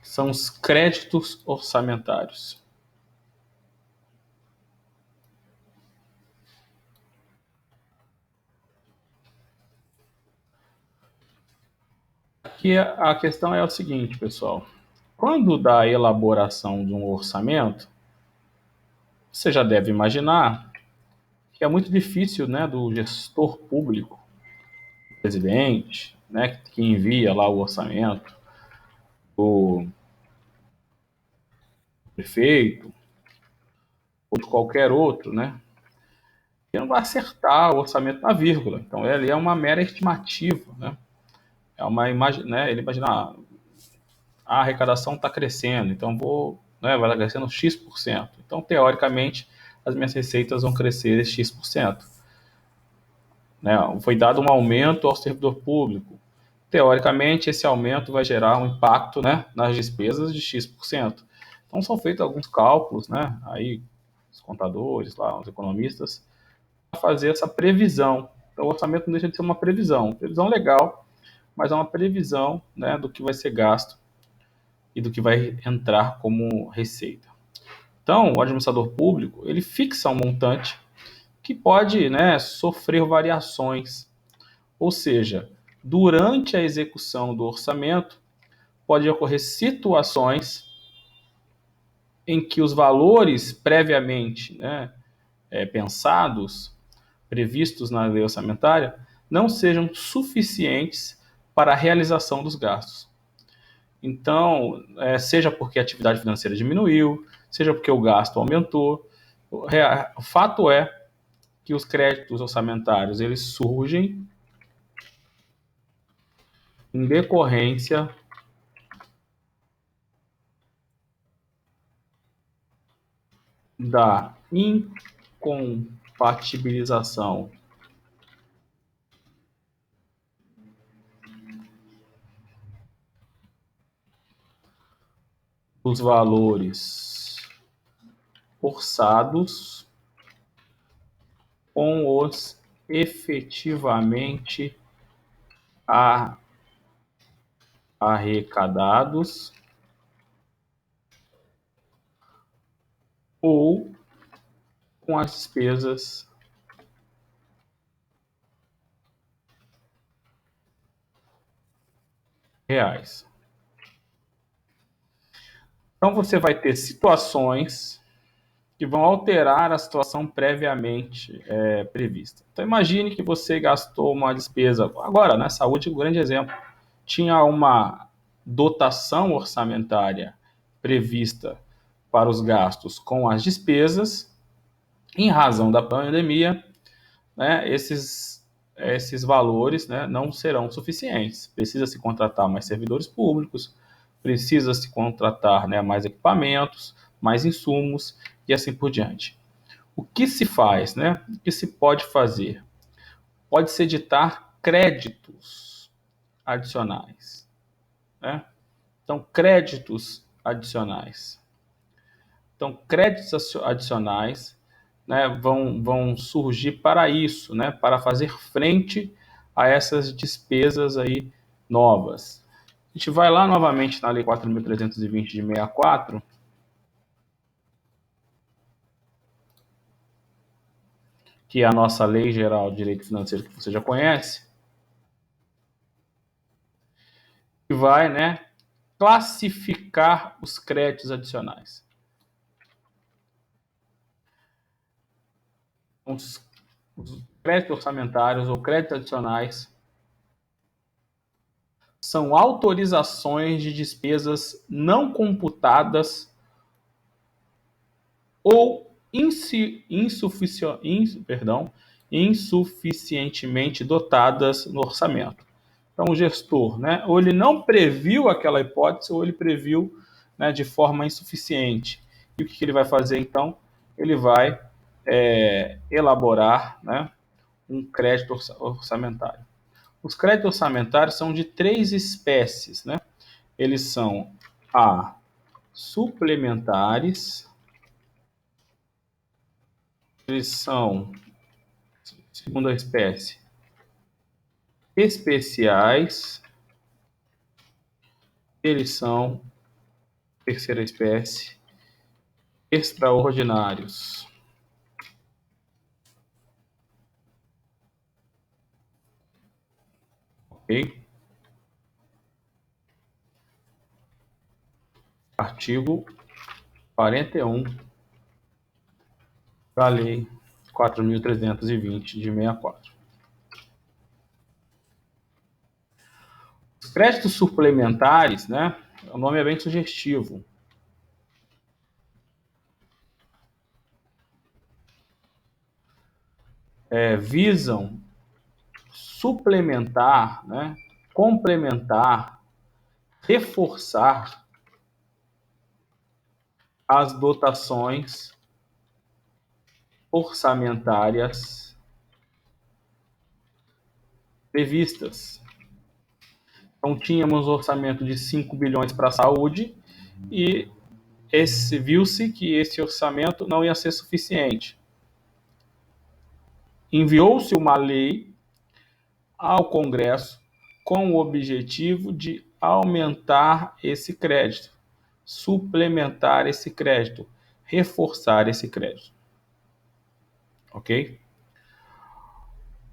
são os créditos orçamentários. Aqui a questão é o seguinte, pessoal. Quando da elaboração de um orçamento, você já deve imaginar que é muito difícil, né, do gestor público, presidente, né, que envia lá o orçamento, o prefeito, ou de qualquer outro, né, que não vai acertar o orçamento na vírgula. Então, ele é uma mera estimativa, né? É uma imagem, né? Ele imagina, a arrecadação está crescendo, então né, vai crescendo X%. Então, teoricamente, as minhas receitas vão crescer X%. Né? Foi dado um aumento ao servidor público. Teoricamente, esse aumento vai gerar um impacto, né, nas despesas de X%. Então, são feitos alguns cálculos, né, aí, os contadores, lá, os economistas, para fazer essa previsão. Então, o orçamento não deixa de ser uma previsão legal, mas é uma previsão, né, do que vai ser gasto e do que vai entrar como receita. Então, o administrador público, ele fixa um montante que pode, né, sofrer variações, ou seja, durante a execução do orçamento, pode ocorrer situações em que os valores previamente, né, pensados, previstos na lei orçamentária, não sejam suficientes para a realização dos gastos. Então, seja porque a atividade financeira diminuiu, seja porque o gasto aumentou, o fato é que os créditos orçamentários eles surgem em decorrência da incompatibilização dos valores orçados com os efetivamente arrecadados ou com as despesas reais. Então você vai ter situações que vão alterar a situação previamente prevista. Então imagine que você gastou uma despesa, agora, né, saúde é um grande exemplo, tinha uma dotação orçamentária prevista para os gastos com as despesas, em razão da pandemia, né, esses valores, né, não serão suficientes. Precisa se contratar mais servidores públicos, precisa se contratar, né, mais equipamentos, mais insumos e assim por diante. O que se faz, né? O que se pode fazer? Pode-se editar créditos adicionais, né? Então, créditos adicionais. Então, créditos adicionais, né, vão surgir para isso, né, para fazer frente a essas despesas aí novas. A gente vai lá novamente na Lei 4.320 de 64, que é a nossa Lei Geral de Direito Financeiro, que você já conhece, que vai, né, classificar os créditos adicionais. Os créditos orçamentários ou créditos adicionais são autorizações de despesas não computadas ou insuficientemente dotadas no orçamento. Então, o gestor, né, ou ele não previu aquela hipótese, ou ele previu, né, de forma insuficiente. E o que ele vai fazer, então? Ele vai elaborar, né, um crédito orçamentário. Os créditos orçamentários são de três espécies, né? Eles são suplementares, eles são, segunda espécie, especiais, eles são terceira espécie, extraordinários. Ok? Artigo 41 da Lei 4.320 de 64. Os créditos suplementares, né? O nome é bem sugestivo. Visam suplementar, né? Complementar, reforçar as dotações orçamentárias previstas. Então, tínhamos um orçamento de 5 bilhões para a saúde e viu-se que esse orçamento não ia ser suficiente. Enviou-se uma lei ao Congresso com o objetivo de aumentar esse crédito, suplementar esse crédito, reforçar esse crédito. Ok?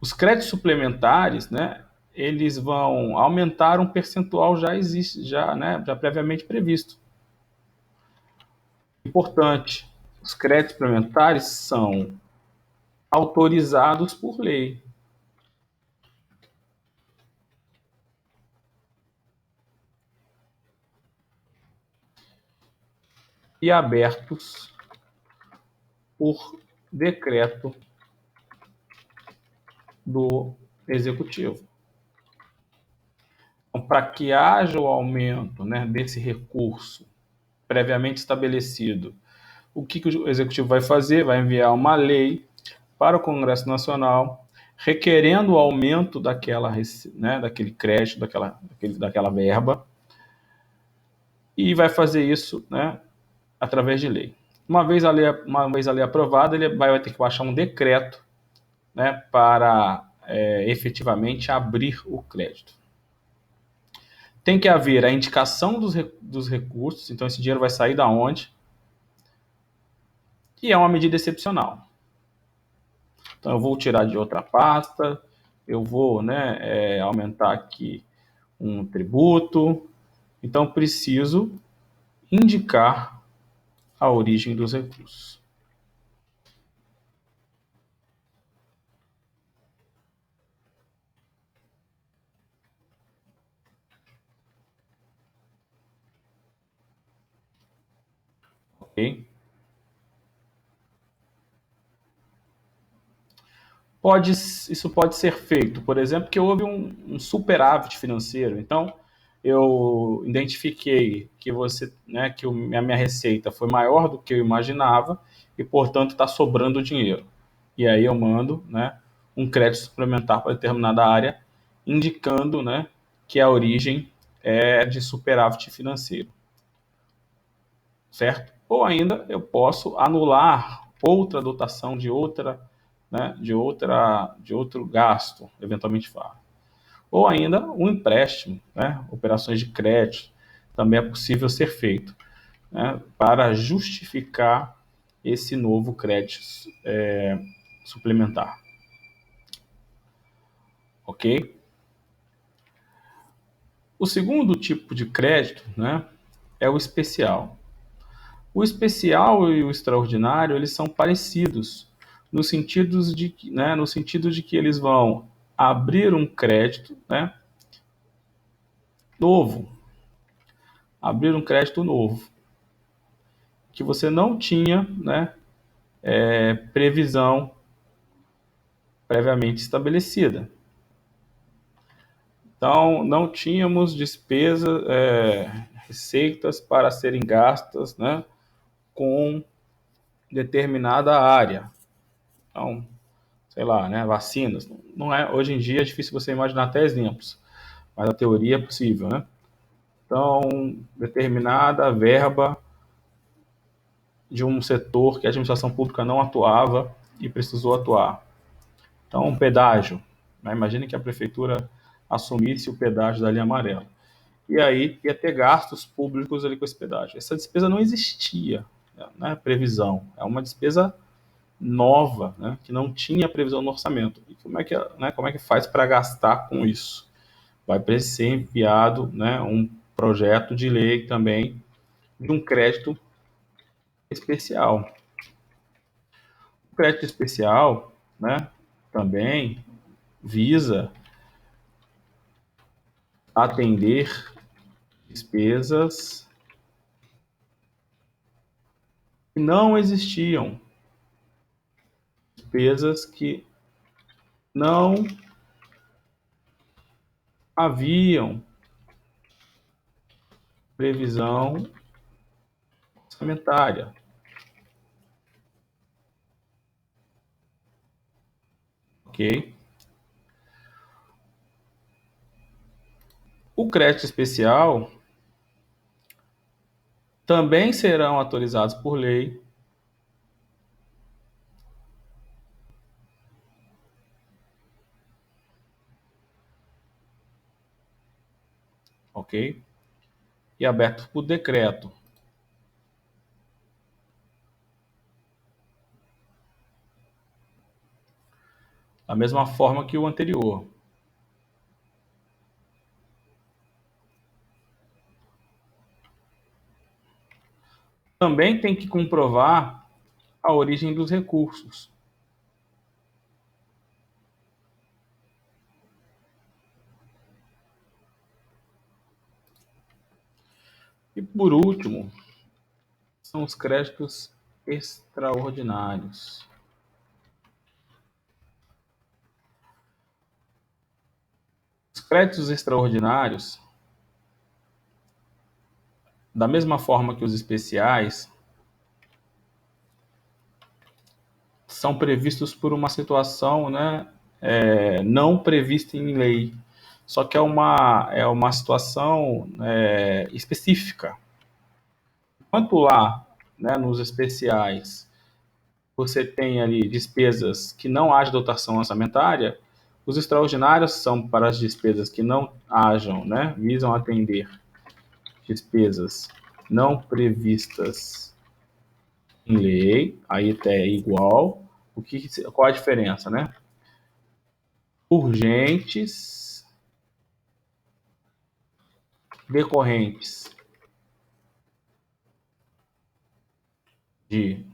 Os créditos suplementares, né, eles vão aumentar um percentual já previamente previsto. Importante, os créditos suplementares são autorizados por lei. E abertos por decreto do Executivo. Então, para que haja o aumento, né, desse recurso previamente estabelecido, o que o Executivo vai fazer? Vai enviar uma lei para o Congresso Nacional requerendo o aumento daquele crédito, daquela verba, e vai fazer isso, né, através de lei. Uma vez a lei aprovada, ele vai ter que baixar um decreto, né, para efetivamente abrir o crédito. Tem que haver a indicação dos recursos, então esse dinheiro vai sair da onde? E é uma medida excepcional. Então eu vou tirar de outra pasta, eu vou, né, aumentar aqui um tributo, então preciso indicar a origem dos recursos. Ok? Isso pode ser feito, por exemplo, que houve um superávit financeiro. Então, eu identifiquei que a minha receita foi maior do que eu imaginava e, portanto, está sobrando dinheiro. E aí eu mando, né, um crédito suplementar para determinada área, indicando, né, que a origem é de superávit financeiro, certo? Ou ainda eu posso anular outra dotação de né, de outro gasto, eventualmente falo. Ou ainda um empréstimo, né, operações de crédito, também é possível ser feito, né, para justificar esse novo crédito suplementar. Ok? O segundo tipo de crédito, né, é o especial. O especial e o extraordinário, eles são parecidos, no sentido de que eles vão abrir um crédito, né, novo, abrir um crédito novo, que você não tinha, né, previsão previamente estabelecida. Então, não tínhamos despesas, receitas para serem gastas, né, com determinada área. Então, sei lá, né, vacinas. Não é, hoje em dia é difícil você imaginar até exemplos, mas a teoria é possível, né? Então, determinada verba de um setor que a administração pública não atuava e precisou atuar. Então, pedágio. Né? Imagine que a prefeitura assumisse o pedágio da linha amarela. e aí ia ter gastos públicos ali com hospedagem. Essa despesa não existia, né? Previsão. É uma despesa nova, né? Que não tinha previsão no orçamento. E como é que faz para gastar com isso? Vai ser enviado, né, um projeto de lei também de um crédito especial. O crédito especial, né, também visa atender despesas que não existiam, despesas que não haviam previsão orçamentária, ok? O crédito especial também serão autorizados por lei ok? E abertos por decreto. Da mesma forma que o anterior. Também tem que comprovar a origem dos recursos. E por último, são os créditos extraordinários. Os créditos extraordinários, da mesma forma que os especiais, são previstos por uma situação, né, não prevista em lei. Só que é uma situação específica. Enquanto lá, né, nos especiais, você tem ali despesas que não haja dotação orçamentária, os extraordinários são para as despesas que não hajam, né, visam atender despesas não previstas em lei, aí é igual. Qual a diferença, né? Urgentes, decorrentes de...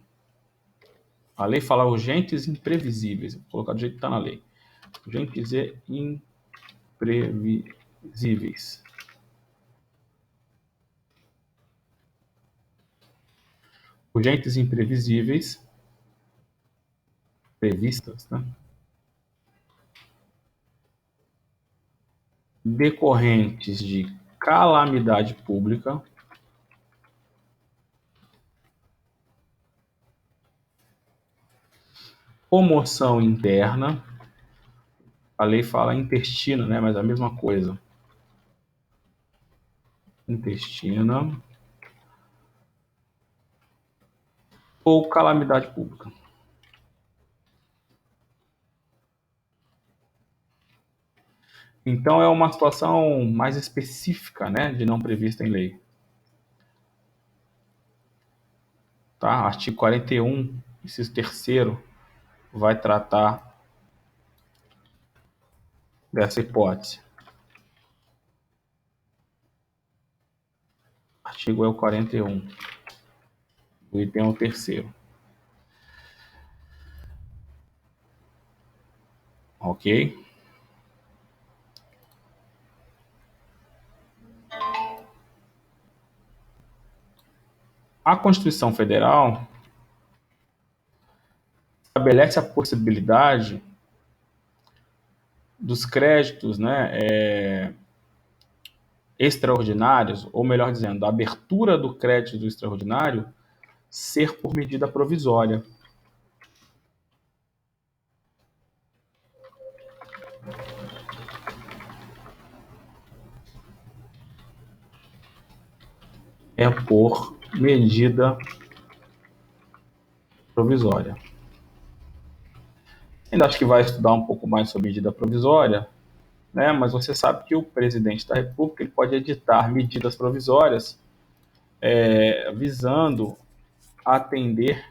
A lei fala urgentes e imprevisíveis, vou colocar do jeito que está na lei. Urgentes e imprevisíveis. Urgentes e imprevisíveis, previstas, né? Decorrentes de calamidade pública, comoção interna, a lei fala intestino, né? Mas é a mesma coisa. Intestina ou calamidade pública. Então é uma situação mais específica, né, de não prevista em lei. Tá? Artigo 41, inciso 3º, vai tratar dessa hipótese. Artigo é o 41, o item é o 3º. Ok? A Constituição Federal estabelece a possibilidade dos créditos, né, extraordinários, ou melhor dizendo, a abertura do crédito do extraordinário ser por medida provisória. É por medida provisória. Ainda acho que vai estudar um pouco mais sobre medida provisória, né? Mas você sabe que o presidente da República ele pode editar medidas provisórias visando atender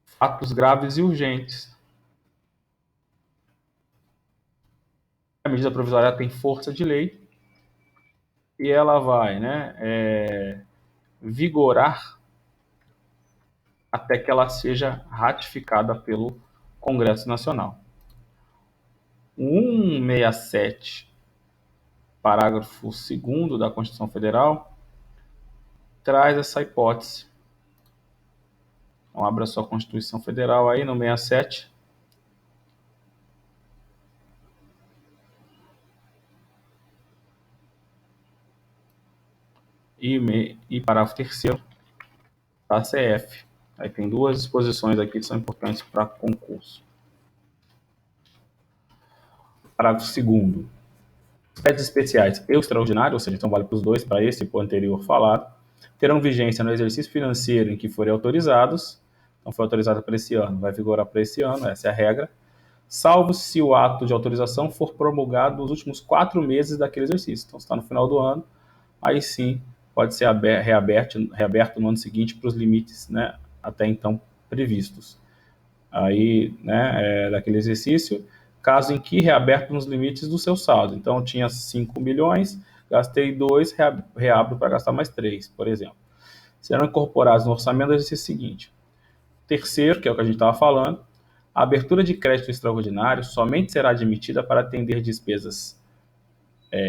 fatos graves e urgentes. A medida provisória tem força de lei e ela vai, né, vigorar até que ela seja ratificada pelo Congresso Nacional. O 167, parágrafo 2º da Constituição Federal, traz essa hipótese. Então, abra sua Constituição Federal aí no 67. E parágrafo 3º da CF. Aí tem duas disposições aqui que são importantes para concurso. Parágrafo 2º. Créditos especiais e extraordinários, ou seja, então vale para os dois, para esse e para o anterior falado, terão vigência no exercício financeiro em que forem autorizados. Então, foi autorizado para esse ano, vai vigorar para esse ano, essa é a regra, salvo se o ato de autorização for promulgado nos últimos 4 meses daquele exercício. Então, se está no final do ano, aí sim pode ser reaberto no ano seguinte para os limites, né, até então previstos. Aí, né, daquele exercício, caso em que reaberto nos limites do seu saldo. Então, tinha 5 milhões, gastei 2, reabro para gastar mais 3, por exemplo. Serão incorporados no orçamento do exercício seguinte. Terceiro, que é o que a gente estava falando, a abertura de crédito extraordinário somente será admitida para atender despesas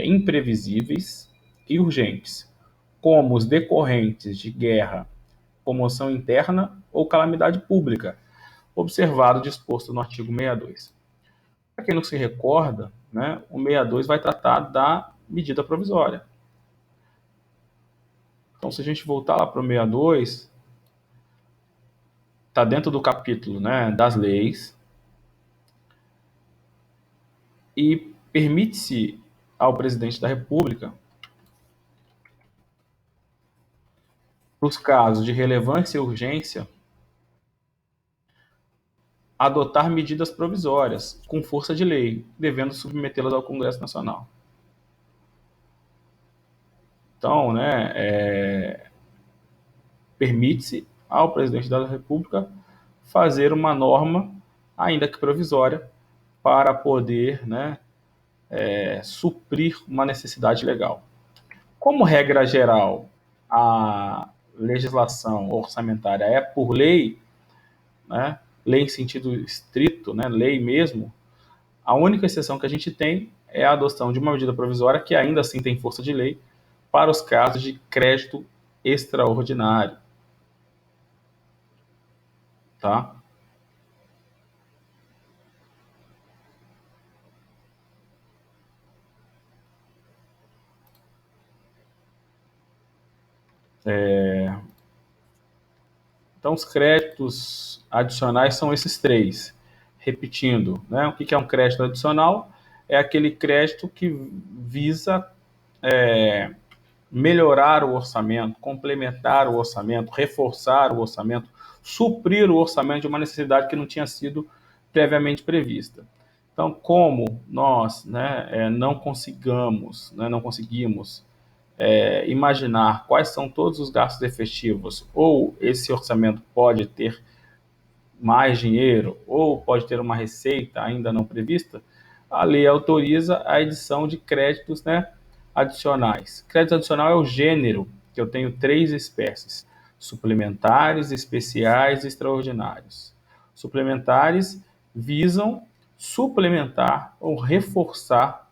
imprevisíveis e urgentes, como os decorrentes de guerra, comoção interna ou calamidade pública, observado o disposto no artigo 62. Para quem não se recorda, né, o 62 vai tratar da medida provisória. Então, se a gente voltar lá para o 62, está dentro do capítulo, né, das leis, e permite-se ao presidente da República, para os casos de relevância e urgência, adotar medidas provisórias com força de lei, devendo submetê-las ao Congresso Nacional. Então, né, permite-se ao presidente da República fazer uma norma, ainda que provisória, para poder, né, suprir uma necessidade legal. Como regra geral, a legislação orçamentária é por lei, né, lei em sentido estrito, né, lei mesmo, a única exceção que a gente tem é a adoção de uma medida provisória que ainda assim tem força de lei para os casos de crédito extraordinário. Tá? Então, os créditos adicionais são esses três. Repetindo, né? O que é um crédito adicional? É aquele crédito que visa melhorar o orçamento, complementar o orçamento, reforçar o orçamento, suprir o orçamento de uma necessidade que não tinha sido previamente prevista. Então, como nós, né, não conseguimos imaginar quais são todos os gastos efetivos, ou esse orçamento pode ter mais dinheiro, ou pode ter uma receita ainda não prevista, a lei autoriza a edição de créditos, né, adicionais. Crédito adicional é o gênero, que eu tenho 3 espécies: suplementares, especiais e extraordinários. Suplementares visam suplementar ou reforçar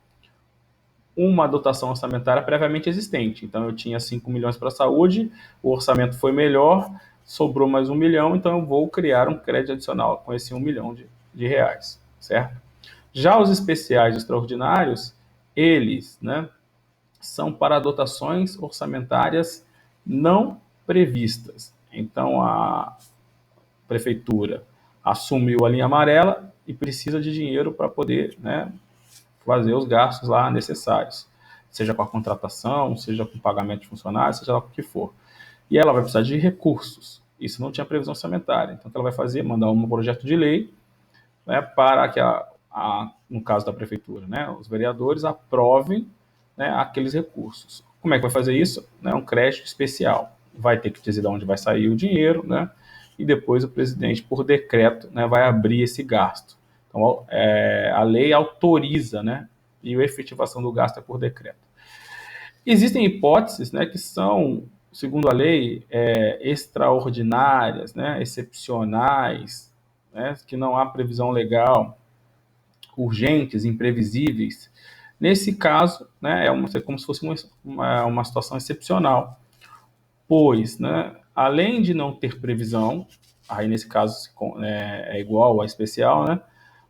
uma dotação orçamentária previamente existente. Então, eu tinha 5 milhões para a saúde, o orçamento foi melhor, sobrou mais 1 milhão, então eu vou criar um crédito adicional com esse 1 milhão de reais, certo? Já os especiais extraordinários, eles, né, são para dotações orçamentárias não previstas. Então, a prefeitura assumiu a linha amarela e precisa de dinheiro para poder, né, fazer os gastos lá necessários, seja com a contratação, seja com o pagamento de funcionários, seja lá com o que for. E ela vai precisar de recursos. Isso não tinha previsão orçamentária. Então, o que ela vai fazer? Mandar um projeto de lei, né, para que no caso da prefeitura, né, os vereadores aprovem, né, aqueles recursos. Como é que vai fazer isso? É um crédito especial. Vai ter que dizer de onde vai sair o dinheiro, né, e depois o presidente, por decreto, né, vai abrir esse gasto. Então, a lei autoriza, né, e a efetivação do gasto é por decreto. Existem hipóteses, né, que são, segundo a lei, extraordinárias, né, excepcionais, né, que não há previsão legal, urgentes, imprevisíveis. Nesse caso, né, como se fosse uma situação excepcional, pois, né, além de não ter previsão, aí nesse caso é igual a especial, né,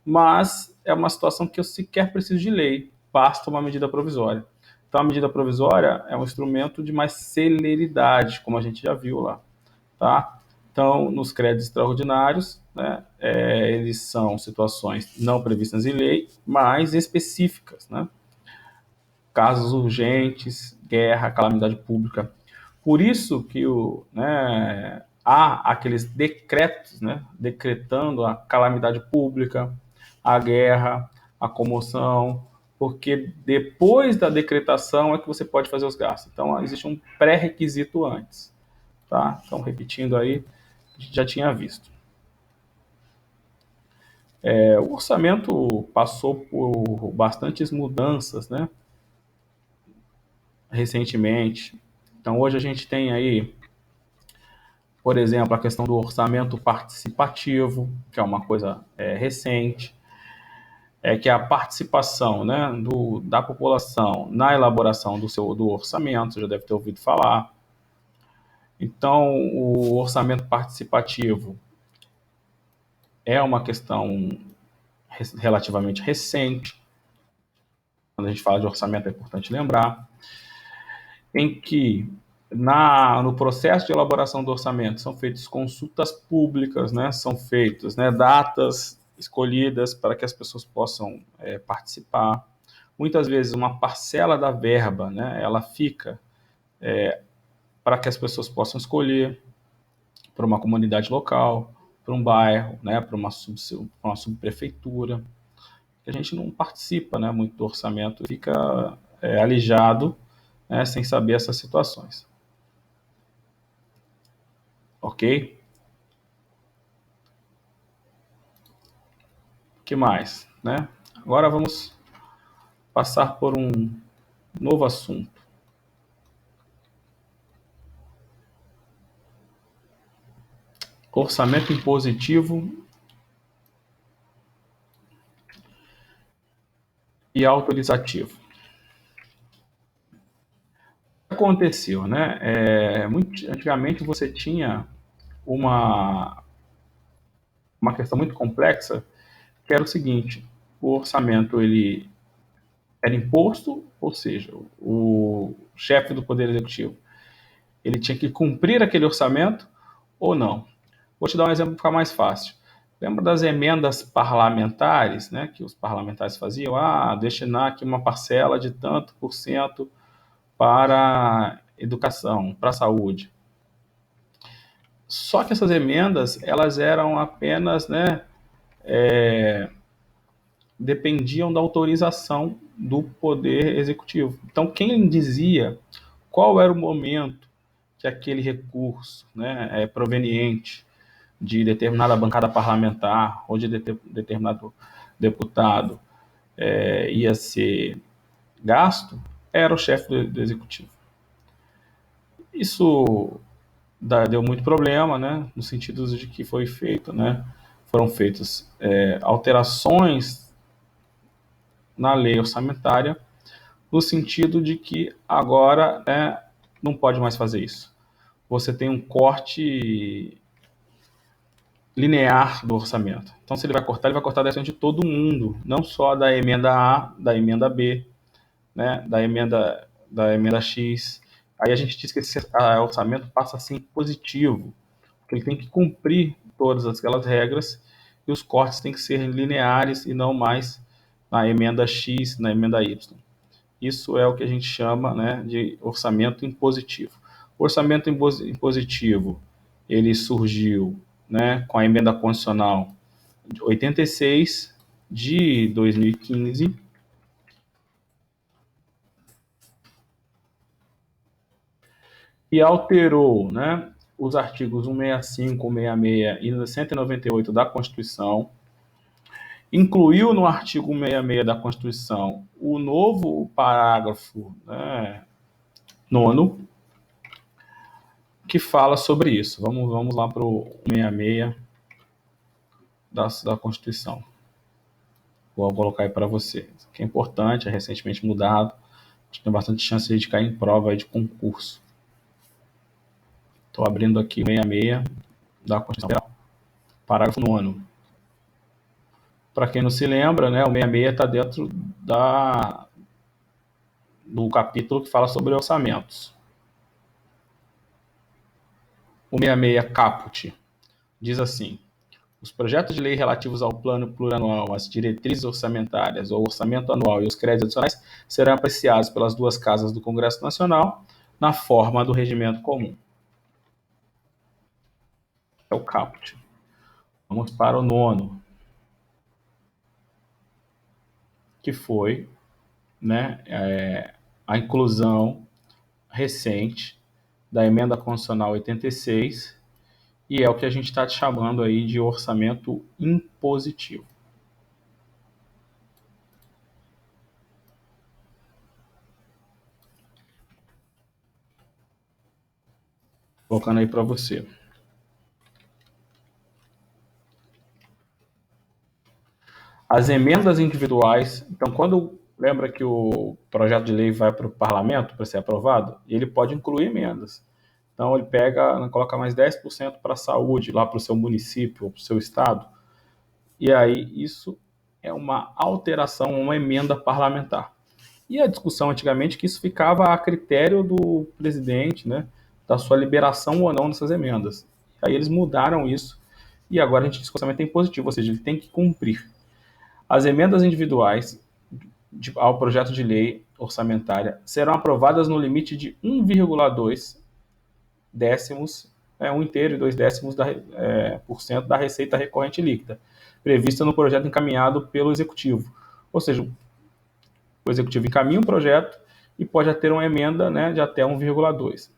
mas é uma situação que eu sequer preciso de lei, basta uma medida provisória. Então, a medida provisória é um instrumento de mais celeridade, como a gente já viu lá, tá? Então, nos créditos extraordinários, né, eles são situações não previstas em lei, mas específicas, né? Casos urgentes, guerra, calamidade pública. Por isso que há aqueles decretos, né, decretando a calamidade pública, a guerra, a comoção, porque depois da decretação é que você pode fazer os gastos. Então, existe um pré-requisito antes. Tá? Então, repetindo aí, a gente já tinha visto. O orçamento passou por bastantes mudanças, né, recentemente. Então, hoje a gente tem aí, por exemplo, a questão do orçamento participativo, que é uma coisa recente, que é a participação, né, da população na elaboração do orçamento, você já deve ter ouvido falar. Então, o orçamento participativo é uma questão relativamente recente. Quando a gente fala de orçamento é importante lembrar, em que no processo de elaboração do orçamento são feitas consultas públicas, né, são feitas, né, datas escolhidas para que as pessoas possam participar. Muitas vezes uma parcela da verba, né, ela fica para que as pessoas possam escolher para uma comunidade local, para um bairro, né, para uma subprefeitura. A gente não participa, né, muito do orçamento, fica alijado, né, sem saber essas situações. Ok? O que mais? Né? Agora vamos passar por um novo assunto. Orçamento impositivo e autorizativo. O que aconteceu, né? Antigamente você tinha uma questão muito complexa, que era o seguinte: o orçamento ele era imposto, ou seja, o chefe do Poder Executivo ele tinha que cumprir aquele orçamento ou não. Vou te dar um exemplo para ficar mais fácil. Lembra das emendas parlamentares, né, que os parlamentares faziam? Destinar aqui uma parcela de tanto por cento para educação, para a saúde. Só que essas emendas, elas eram apenas, né, dependiam da autorização do Poder Executivo. Então, quem dizia qual era o momento que aquele recurso, né, é proveniente de determinada bancada parlamentar ou de determinado deputado ia ser gasto, era o chefe do executivo. Isso deu muito problema, né, no sentido de que foi feito, né, foram feitas alterações na lei orçamentária, no sentido de que agora não pode mais fazer isso. Você tem um corte linear do orçamento. Então, se ele vai cortar da de todo mundo, não só da emenda A, da emenda B, né, da emenda X. Aí a gente diz que esse orçamento passa a ser positivo, porque ele tem que cumprir todas aquelas regras e os cortes têm que ser lineares e não mais na emenda X, na emenda Y. Isso é o que a gente chama, né, de orçamento impositivo. O orçamento impositivo, ele surgiu, né, com a emenda constitucional de 86, de 2015, e alterou, né, os artigos 165, 166 e 198 da Constituição, incluiu no artigo 166 da Constituição o novo parágrafo, né, nono, que fala sobre isso. Vamos lá para o 166 da Constituição. Vou colocar aí para você. Isso aqui é importante, é recentemente mudado. A gente tem bastante chance de cair em prova aí de concurso. Estou abrindo aqui o 66 da Constituição Federal, parágrafo 9º. Para quem não se lembra, né, o 66 está dentro do capítulo que fala sobre orçamentos. O 66 caput diz assim: os projetos de lei relativos ao plano plurianual, às diretrizes orçamentárias, ao orçamento anual e os créditos adicionais serão apreciados pelas duas casas do Congresso Nacional na forma do regimento comum. É o caput. Vamos para o 9º, que foi, né, a inclusão recente da emenda constitucional 86, e é o que a gente está chamando aí de orçamento impositivo. Colocando aí para você. As emendas individuais, então quando lembra que o projeto de lei vai para o parlamento para ser aprovado, ele pode incluir emendas. Então ele pega, coloca mais 10% para a saúde, lá para o seu município ou para o seu estado, e aí isso é uma alteração, uma emenda parlamentar. E a discussão antigamente que isso ficava a critério do presidente, né, da sua liberação ou não dessas emendas. Aí eles mudaram isso, e agora a gente diz que o orçamento é impositivo, ou seja, ele tem que cumprir. As emendas individuais ao projeto de lei orçamentária serão aprovadas no limite de 1,2 décimos, 1 inteiro e 2 décimos por cento da receita recorrente líquida, prevista no projeto encaminhado pelo Executivo. Ou seja, o Executivo encaminha um projeto e pode ter uma emenda, né, de até 1,2.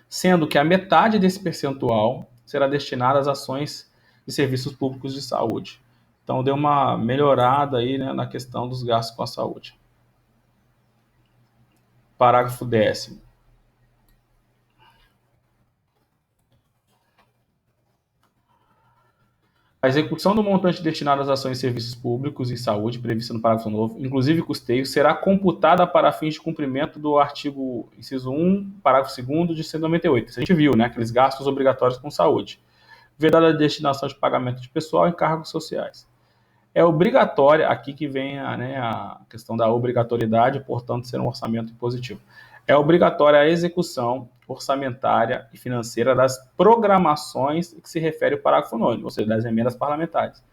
Sendo que a metade desse percentual será destinada às ações de serviços públicos de saúde. Então, deu uma melhorada aí, né, na questão dos gastos com a saúde. Parágrafo 10º. A execução do montante destinado às ações e serviços públicos e saúde, prevista no parágrafo novo, inclusive custeio, será computada para fins de cumprimento do artigo inciso 1, parágrafo 2º de 198. Isso a gente viu, né, aqueles gastos obrigatórios com saúde. Vedada a destinação de pagamento de pessoal e encargos sociais. É obrigatória, aqui que vem a questão da obrigatoriedade, portanto, ser um orçamento impositivo. É obrigatória a execução orçamentária e financeira das programações que se refere ao parágrafo 9º, ou seja, das emendas parlamentares,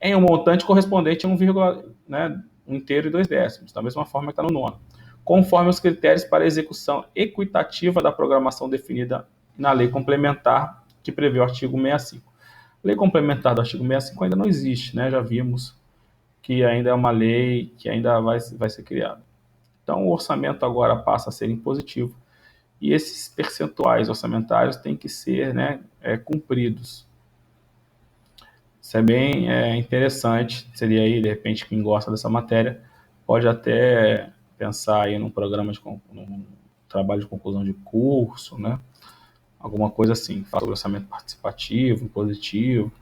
em um montante correspondente a 1 inteiro e 2 décimos, da mesma forma que está no 9º, conforme os critérios para a execução equitativa da programação definida na lei complementar que prevê o artigo 65. Lei complementar do artigo 65 ainda não existe, né? Já vimos que ainda é uma lei que ainda vai ser criada. Então, o orçamento agora passa a ser impositivo e esses percentuais orçamentários têm que ser, né, cumpridos. Isso é bem interessante. Seria aí, de repente, quem gosta dessa matéria pode até pensar aí num programa num trabalho de conclusão de curso, né? Alguma coisa assim, falar sobre orçamento participativo, impositivo.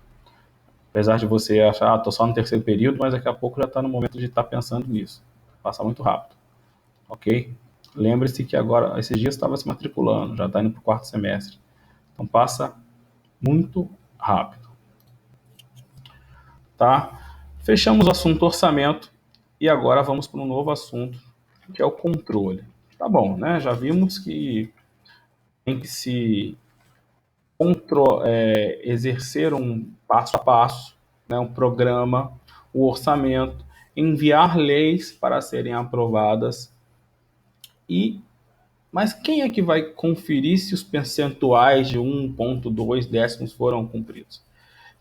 Apesar de você achar, estou só no terceiro período, mas daqui a pouco já está no momento de estar pensando nisso. Passa muito rápido, ok? Lembre-se que agora, esses dias estava se matriculando, já está indo para o quarto semestre. Então passa muito rápido, tá? Fechamos o assunto orçamento e agora vamos para um novo assunto, que é o controle. Tá bom, né? Já vimos que tem que se exercer um passo a passo, né, um programa, o orçamento, enviar leis para serem aprovadas. Mas quem é que vai conferir se os percentuais de 1,2 décimos foram cumpridos?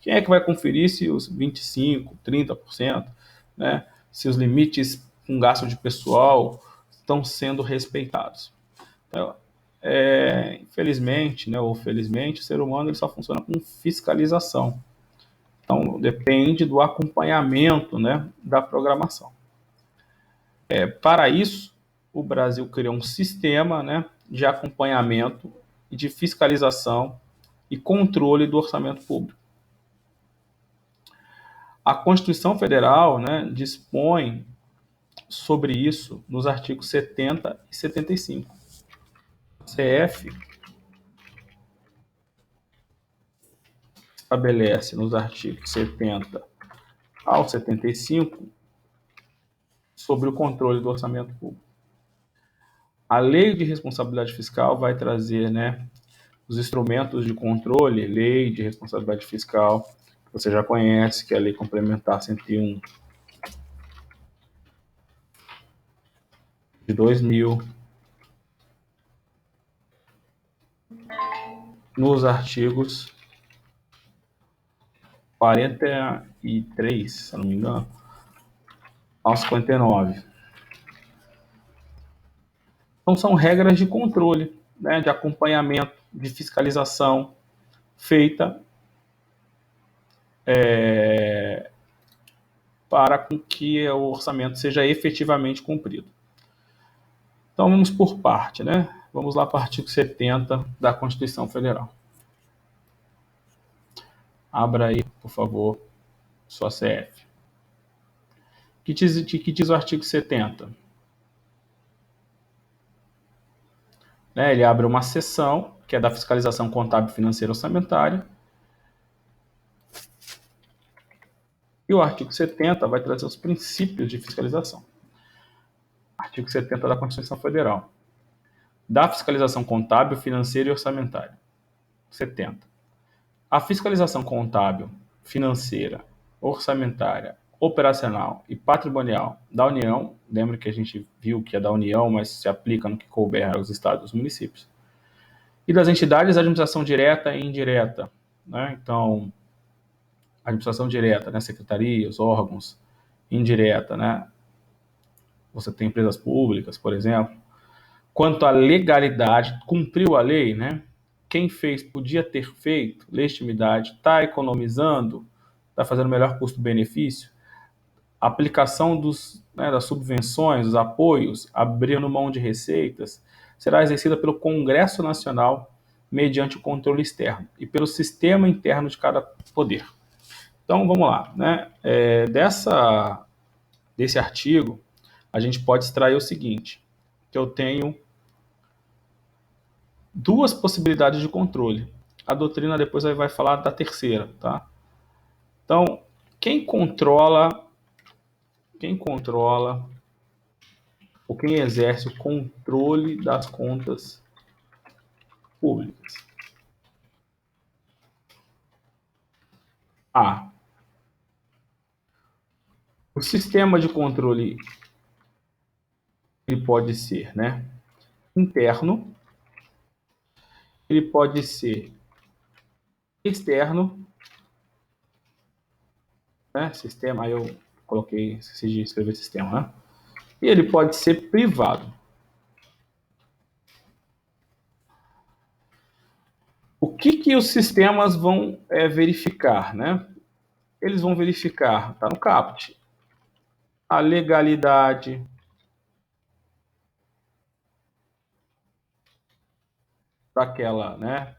Quem é que vai conferir se os 25%, 30%, né, se os limites com gasto de pessoal estão sendo respeitados? Então, infelizmente, né, ou felizmente, o ser humano ele só funciona com fiscalização. Então, depende do acompanhamento, né, da programação. Para isso, o Brasil criou um sistema, né, de acompanhamento e de fiscalização e controle do orçamento público. A Constituição Federal, né, dispõe sobre isso nos artigos 70 e 75. O CF estabelece nos artigos 70 ao 75 sobre o controle do orçamento público. A Lei de Responsabilidade Fiscal vai trazer, né, os instrumentos de controle, Lei de Responsabilidade Fiscal, que você já conhece, que é a Lei Complementar 101 de 2000, nos artigos 43, se não me engano, ao 59. Então, são regras de controle, né, de acompanhamento, de fiscalização feita para que o orçamento seja efetivamente cumprido. Então, vamos por parte, né? Vamos lá para o artigo 70 da Constituição Federal. Abra aí, por favor, sua CF. Que diz o artigo 70? Ele abre uma seção, que é da fiscalização contábil, financeira e orçamentária. E o artigo 70 vai trazer os princípios de fiscalização. Artigo 70 da Constituição Federal. Da fiscalização contábil, financeira e orçamentária. 70. A fiscalização contábil, financeira, orçamentária, operacional e patrimonial da União, lembra que a gente viu que é da União, mas se aplica no que couber aos estados e aos municípios, e das entidades de administração direta e indireta, né? Então, administração direta, né? Secretarias, órgãos, indireta, né? Você tem empresas públicas, por exemplo. Quanto à legalidade, cumpriu a lei, né? Quem fez podia ter feito, legitimidade, está economizando, está fazendo melhor custo-benefício, a aplicação das subvenções, dos apoios, abrindo mão de receitas, será exercida pelo Congresso Nacional mediante o controle externo e pelo sistema interno de cada poder. Então, vamos lá. Né? Desse artigo, a gente pode extrair o seguinte, que eu tenho duas possibilidades de controle. A doutrina depois vai falar da terceira, tá? Então, quem controla ou quem exerce o controle das contas públicas? A. O sistema de controle ele pode ser, né, interno, ele pode ser externo, né, sistema, aí eu coloquei, esqueci de escrever sistema, né? E ele pode ser privado. O que os sistemas vão verificar, né? Eles vão verificar, tá no caput, a legalidade daquela, né,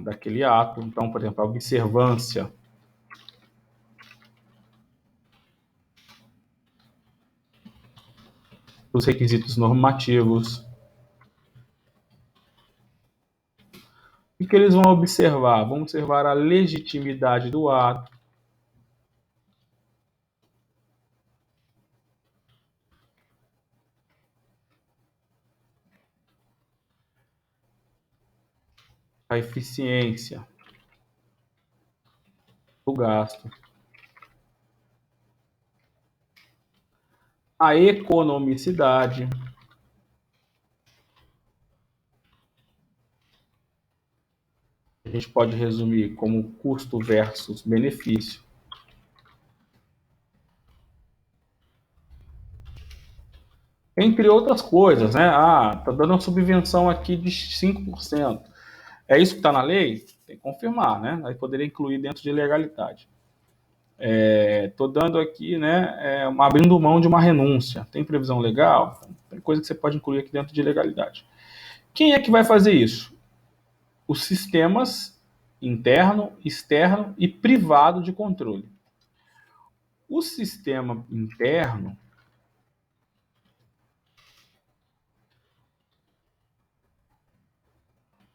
daquele ato. Então, por exemplo, a observância dos requisitos normativos. O que eles vão observar? Vão observar a legitimidade do ato, a eficiência do gasto, a economicidade, gente pode resumir como custo versus benefício. Entre outras coisas, né? Tá dando uma subvenção aqui de 5%. É isso que está na lei? Tem que confirmar, né? Aí poderia incluir dentro de legalidade. Estou dando aqui, né, abrindo mão de uma renúncia. Tem previsão legal? Tem coisa que você pode incluir aqui dentro de legalidade. Quem é que vai fazer isso? Os sistemas interno, externo e privado de controle. O sistema interno,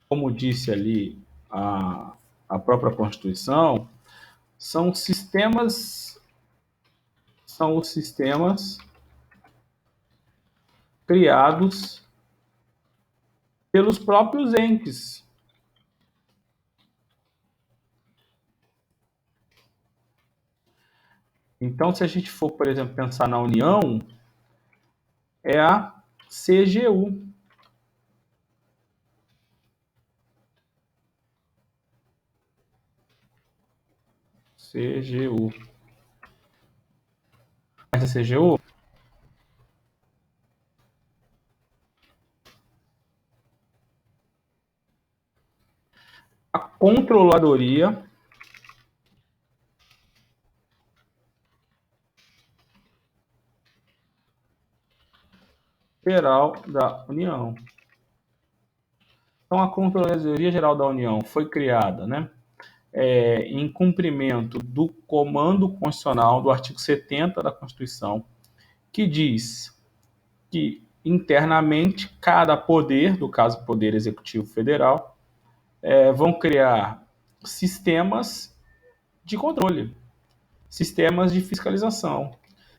como disse ali a própria Constituição, são os sistemas criados pelos próprios entes. Então, se a gente for, por exemplo, pensar na União, é a CGU. CGU. Essa CGU a Controladoria Geral da União. Então, a Controladoria Geral da União foi criada, né, em cumprimento do comando constitucional do artigo 70 da Constituição, que diz que internamente cada poder, no caso o Poder Executivo Federal, vão criar sistemas de controle, sistemas de fiscalização,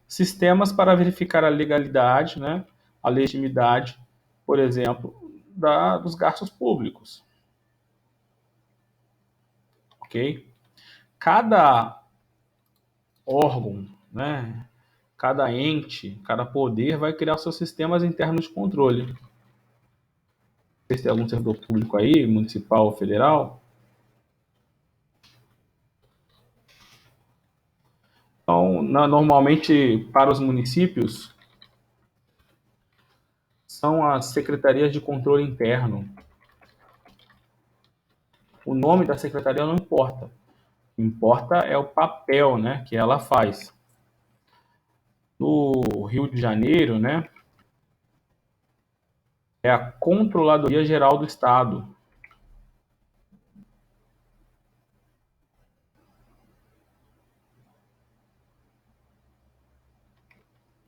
sistemas para verificar a legalidade, né, a legitimidade, por exemplo, dos gastos públicos. Ok? Cada órgão, né, cada ente, cada poder vai criar seus sistemas internos de controle. Se tem algum servidor público aí, municipal ou federal. Então, normalmente, para os municípios, são as secretarias de controle interno. O nome da secretaria não importa. O que importa é o papel, né, que ela faz. No Rio de Janeiro, né, é a Controladoria Geral do Estado.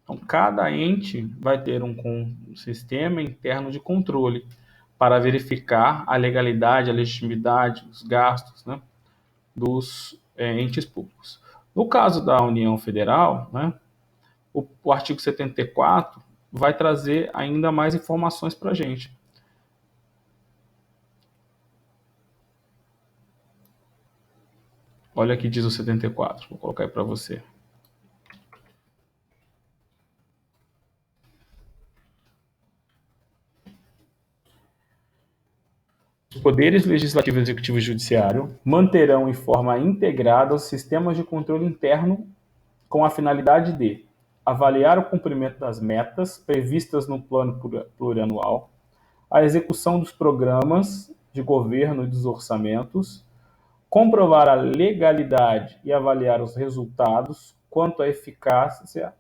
Então, cada ente vai ter um sistema interno de controle para verificar a legalidade, a legitimidade, os gastos, né, dos entes públicos. No caso da União Federal, né, o artigo 74 vai trazer ainda mais informações para a gente. Olha aqui diz o 74, vou colocar aí para você. Os poderes legislativo, executivo e judiciário manterão em forma integrada os sistemas de controle interno com a finalidade de avaliar o cumprimento das metas previstas no plano plurianual, a execução dos programas de governo e dos orçamentos, comprovar a legalidade e avaliar os resultados quanto à eficácia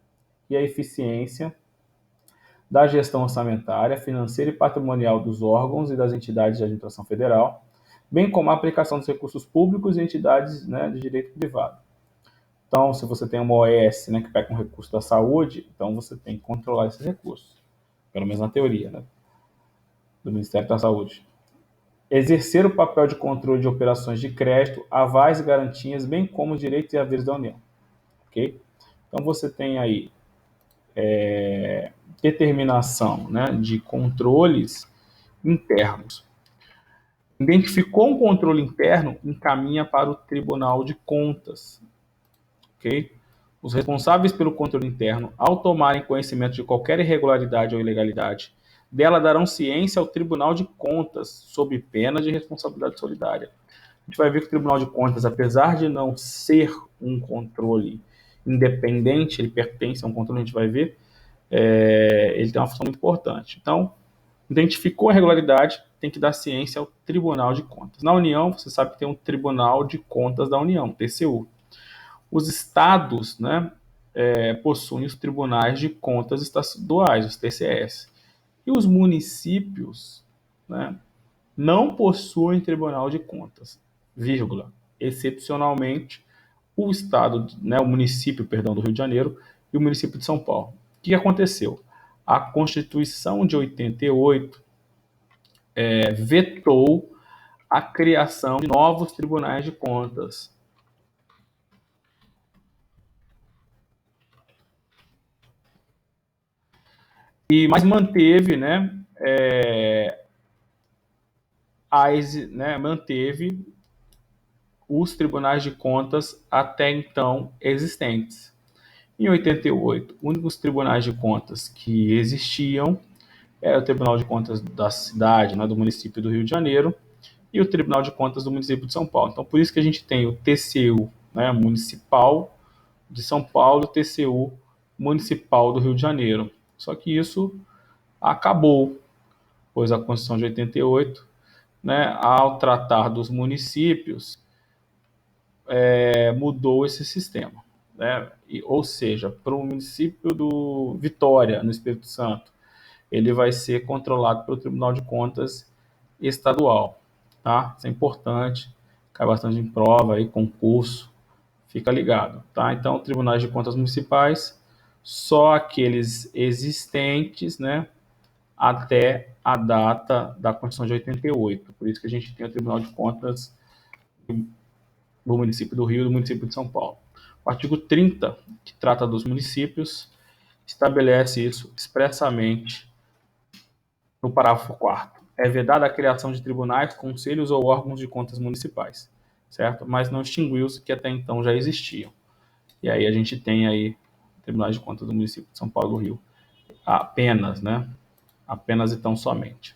e à eficiência da gestão orçamentária, financeira e patrimonial dos órgãos e das entidades de administração federal, bem como a aplicação dos recursos públicos e entidades, né, de direito privado. Então, se você tem uma OS, né, que pega um recurso da saúde, então você tem que controlar esses recursos, pelo menos na teoria, né, do Ministério da Saúde. Exercer o papel de controle de operações de crédito, avais e garantias, bem como os direitos e haveres da União. Ok? Então, você tem aí determinação, né, de controles internos. Identificou um controle interno, encaminha para o Tribunal de Contas. Ok? Os responsáveis pelo controle interno, ao tomarem conhecimento de qualquer irregularidade ou ilegalidade, dela darão ciência ao Tribunal de Contas, sob pena de responsabilidade solidária. a gente vai ver que o Tribunal de Contas, apesar de não ser um controle independente, ele pertence a um controle, a gente vai ver, ele tem uma função muito importante. Então, identificou a irregularidade, tem que dar ciência ao Tribunal de Contas. Na União, você sabe que tem um Tribunal de Contas da União, TCU. Os estados, né, possuem os Tribunais de Contas Estaduais, os TCS. E os municípios, né, não possuem Tribunal de Contas, vírgula, excepcionalmente o estado, né, o município, perdão, do Rio de Janeiro e o município de São Paulo. O que aconteceu? A Constituição de 88 vetou a criação de novos tribunais de contas. Mas manteve, manteve os tribunais de contas até então existentes. Em 88, únicos tribunais de contas que existiam era o Tribunal de Contas da cidade, né, do município do Rio de Janeiro, e o Tribunal de Contas do município de São Paulo. Então, por isso que a gente tem o TCU, né, municipal de São Paulo, e o TCU municipal do Rio de Janeiro. Só que isso acabou, pois a Constituição de 88, né, ao tratar dos municípios, mudou esse sistema. Né? Ou seja, para o município do Vitória, no Espírito Santo, ele vai ser controlado pelo Tribunal de Contas Estadual. Tá? Isso é importante, cai bastante em prova, aí, concurso, fica ligado. Tá? Então, tribunais de contas municipais, só aqueles existentes, né, até a data da Constituição de 88. Por isso que a gente tem o Tribunal de Contas do município do Rio e do município de São Paulo. O artigo 30, que trata dos municípios, estabelece isso expressamente no parágrafo 4º. É vedada a criação de tribunais, conselhos ou órgãos de contas municipais, certo? Mas não extinguiu-se que até então já existiam. E aí a gente tem aí tribunais de contas do município de São Paulo e do Rio. Apenas, né? Apenas e tão somente.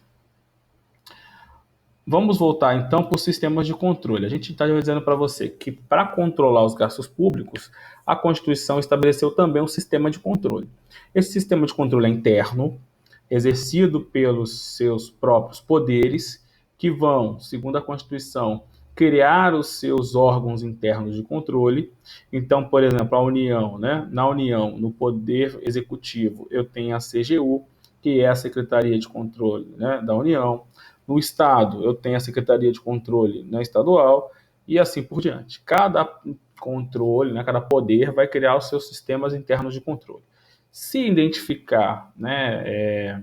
Vamos voltar então para os sistemas de controle. A gente está dizendo para você que para controlar os gastos públicos, a Constituição estabeleceu também um sistema de controle. Esse sistema de controle é interno, exercido pelos seus próprios poderes, que vão, segundo a Constituição, criar os seus órgãos internos de controle. Então, por exemplo, a União, né? Na União, no Poder Executivo, eu tenho a CGU, que é a Secretaria de Controle, né, da União. No Estado, eu tenho a Secretaria de Controle, né, estadual, e assim por diante. Cada controle, né, cada poder vai criar os seus sistemas internos de controle. Se identificar, né,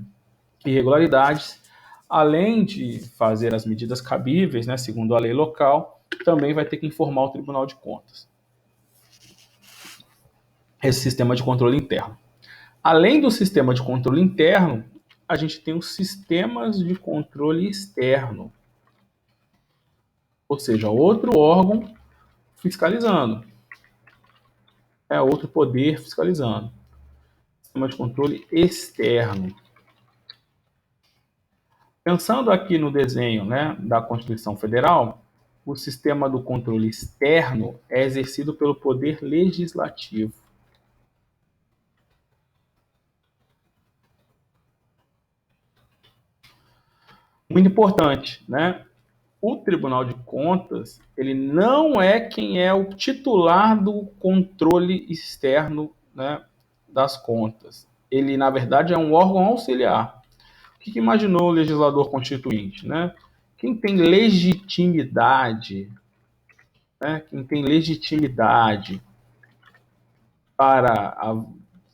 irregularidades, além de fazer as medidas cabíveis, né, segundo a lei local, também vai ter que informar o Tribunal de Contas. Esse sistema de controle interno. Além do sistema de controle interno, a gente tem os sistemas de controle externo, ou seja, outro órgão fiscalizando, outro poder fiscalizando. Sistema de controle externo. Pensando aqui no desenho, né, da Constituição Federal, o sistema do controle externo é exercido pelo Poder Legislativo. Muito importante, né? O Tribunal de Contas, ele não é quem é o titular do controle externo, né, das contas. Ele, na verdade, é um órgão auxiliar. O que imaginou o legislador constituinte, né? Quem tem legitimidade, né? Quem tem legitimidade para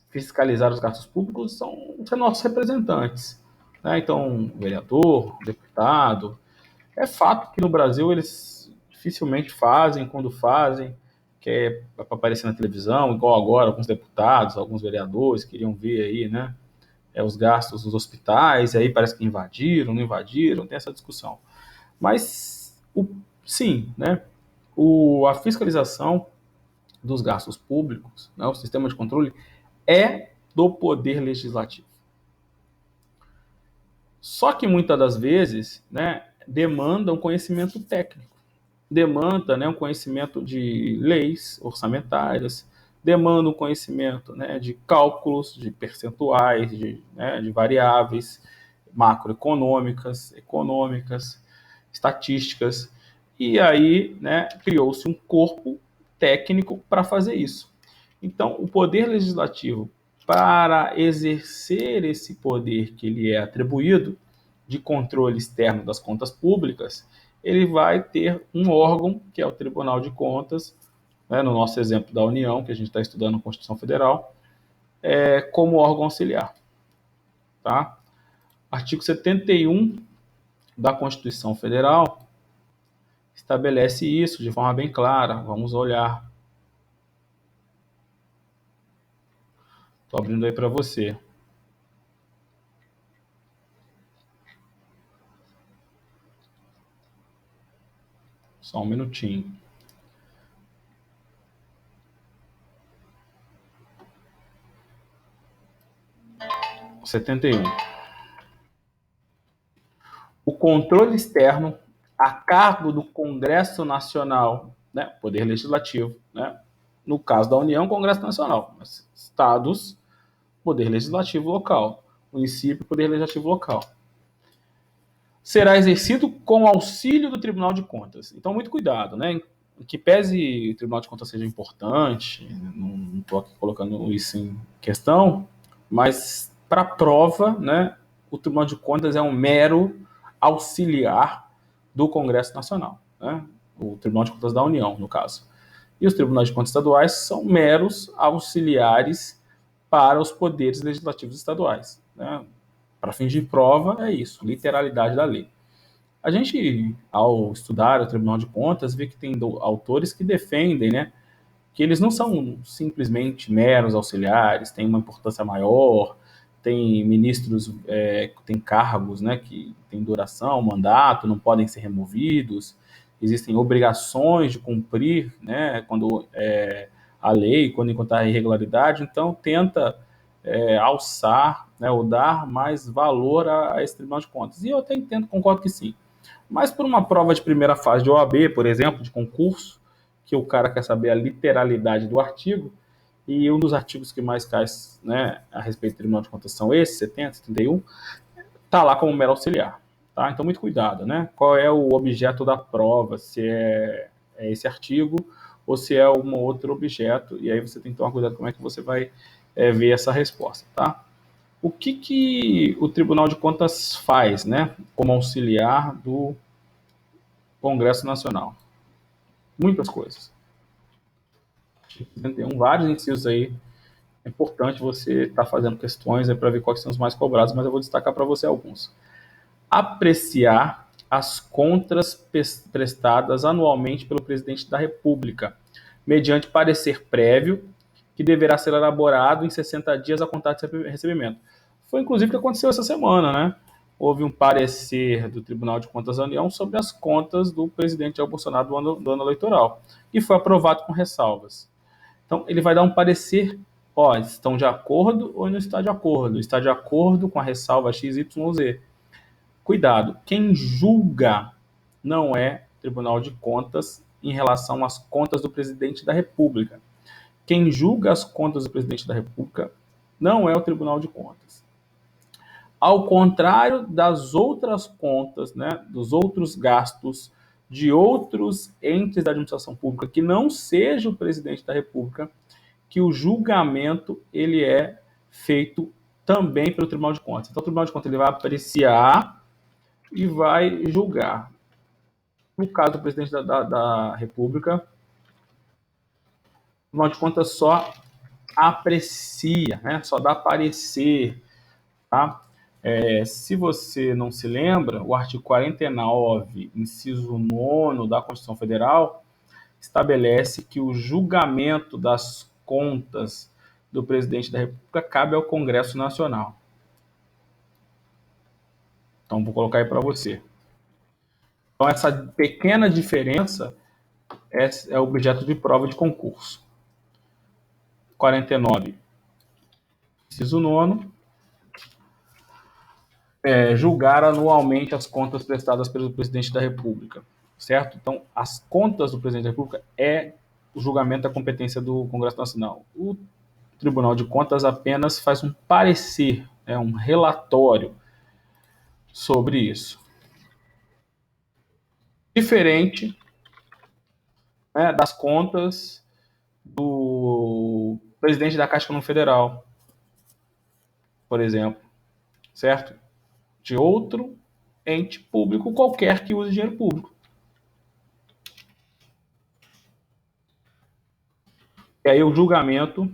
fiscalizar os gastos públicos são nossos representantes, né? Então, vereador, deputado. É fato que no Brasil eles dificilmente fazem, quando fazem, que é para aparecer na televisão, igual agora alguns deputados, alguns vereadores queriam ver aí, né, os gastos dos hospitais, e aí parece que invadiram, não invadiram, tem essa discussão. Mas, sim, né, a fiscalização dos gastos públicos, né, o sistema de controle, é do Poder Legislativo. Só que muitas das vezes, né, demandam conhecimento técnico. demanda, né, um conhecimento de leis orçamentárias, demanda um conhecimento, né, de cálculos, de percentuais, de variáveis macroeconômicas, econômicas, estatísticas. E aí, né, criou-se um corpo técnico para fazer isso. Então, o poder legislativo, para exercer esse poder que lhe é atribuído, de controle externo das contas públicas, ele vai ter um órgão, que é o Tribunal de Contas, né, no nosso exemplo da União, que a gente está estudando na Constituição Federal, como órgão auxiliar. Tá? Artigo 71 da Constituição Federal estabelece isso de forma bem clara. Vamos olhar. Estou abrindo aí para você. Só um minutinho. 71. O controle externo a cargo do Congresso Nacional, né, Poder Legislativo, né, no caso da União, Congresso Nacional, mas estados, Poder Legislativo local, município, Poder Legislativo local, será exercido com auxílio do Tribunal de Contas. Então, muito cuidado, né? Que pese o Tribunal de Contas seja importante, não estou aqui colocando isso em questão, mas para prova, né, o Tribunal de Contas é um mero auxiliar do Congresso Nacional, né? O Tribunal de Contas da União, no caso. E os tribunais de contas estaduais são meros auxiliares para os poderes legislativos estaduais, né? Para fins de prova, é isso, literalidade da lei. A gente, ao estudar o Tribunal de Contas, vê que tem autores que defendem, né, que eles não são simplesmente meros auxiliares, têm uma importância maior, tem ministros, tem cargos, né, que têm duração, mandato, não podem ser removidos, existem obrigações de cumprir, né, quando a lei, quando encontrar irregularidade, então tenta alçar, né, ou dar mais valor a esse Tribunal de Contas. E eu até entendo, concordo que sim. Mas por uma prova de primeira fase de OAB, por exemplo, de concurso, que o cara quer saber a literalidade do artigo, e um dos artigos que mais cai, né, a respeito do Tribunal de Contas são esses, 70, 71, está lá como mero auxiliar. Tá? Então, muito cuidado, né? Qual é o objeto da prova, se é esse artigo ou se é um outro objeto, e aí você tem que tomar cuidado como é que você vai ver essa resposta, tá? O que o Tribunal de Contas faz, né, como auxiliar do Congresso Nacional? Muitas coisas. Tem vários incisos aí. É importante você estar fazendo questões para ver quais são os mais cobrados, mas eu vou destacar para você alguns. Apreciar as contas prestadas anualmente pelo presidente da República, mediante parecer prévio, que deverá ser elaborado em 60 dias a contar de recebimento. Foi inclusive o que aconteceu essa semana, né? Houve um parecer do Tribunal de Contas da União sobre as contas do presidente Jair Bolsonaro do ano eleitoral, e foi aprovado com ressalvas. Então, ele vai dar um parecer, ó, estão de acordo ou não está de acordo? Está de acordo com a ressalva XYZ. Cuidado, quem julga não é Tribunal de Contas em relação às contas do presidente da República. Quem julga as contas do presidente da República não é o Tribunal de Contas. Ao contrário das outras contas, né, dos outros gastos de outros entes da administração pública que não seja o presidente da República, que o julgamento ele é feito também pelo Tribunal de Contas. Então, o Tribunal de Contas ele vai apreciar e vai julgar. No caso do presidente da República, o Tribunal de Contas só aprecia, né? Só dá parecer. Tá? Se você não se lembra, o artigo 49, inciso 9 da Constituição Federal, estabelece que o julgamento das contas do presidente da República cabe ao Congresso Nacional. Então, vou colocar aí para você. Então, essa pequena diferença é objeto de prova de concurso. 49, inciso 9, julgar anualmente as contas prestadas pelo presidente da República. certo? Então, as contas do presidente da República é o julgamento da competência do Congresso Nacional. O Tribunal de Contas apenas faz um parecer, um relatório sobre isso. Diferente, né, das contas do presidente da Caixa Econômica Federal, por exemplo, certo? De outro ente público qualquer que use dinheiro público. E aí o julgamento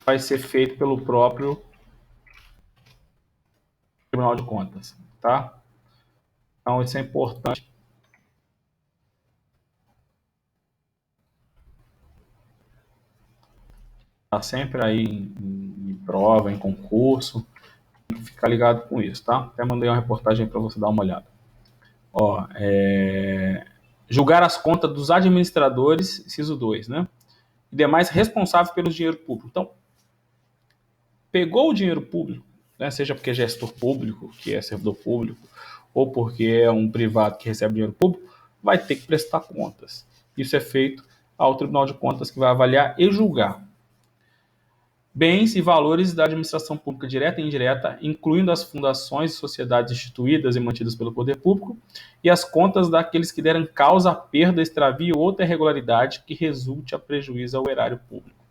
vai ser feito pelo próprio Tribunal de Contas, tá? Então isso é importante. Tá sempre aí em prova, em concurso, tem que ficar ligado com isso, tá? Até mandei uma reportagem para você dar uma olhada. Ó, julgar as contas dos administradores, inciso 2, né? E demais responsáveis pelo dinheiro público. Então, pegou o dinheiro público, né, seja porque é gestor público, que é servidor público, ou porque é um privado que recebe dinheiro público, vai ter que prestar contas. Isso é feito ao Tribunal de Contas, que vai avaliar e julgar bens e valores da administração pública direta e indireta, incluindo as fundações e sociedades instituídas e mantidas pelo poder público, e as contas daqueles que deram causa à perda, extravio ou outra irregularidade que resulte a prejuízo ao erário público.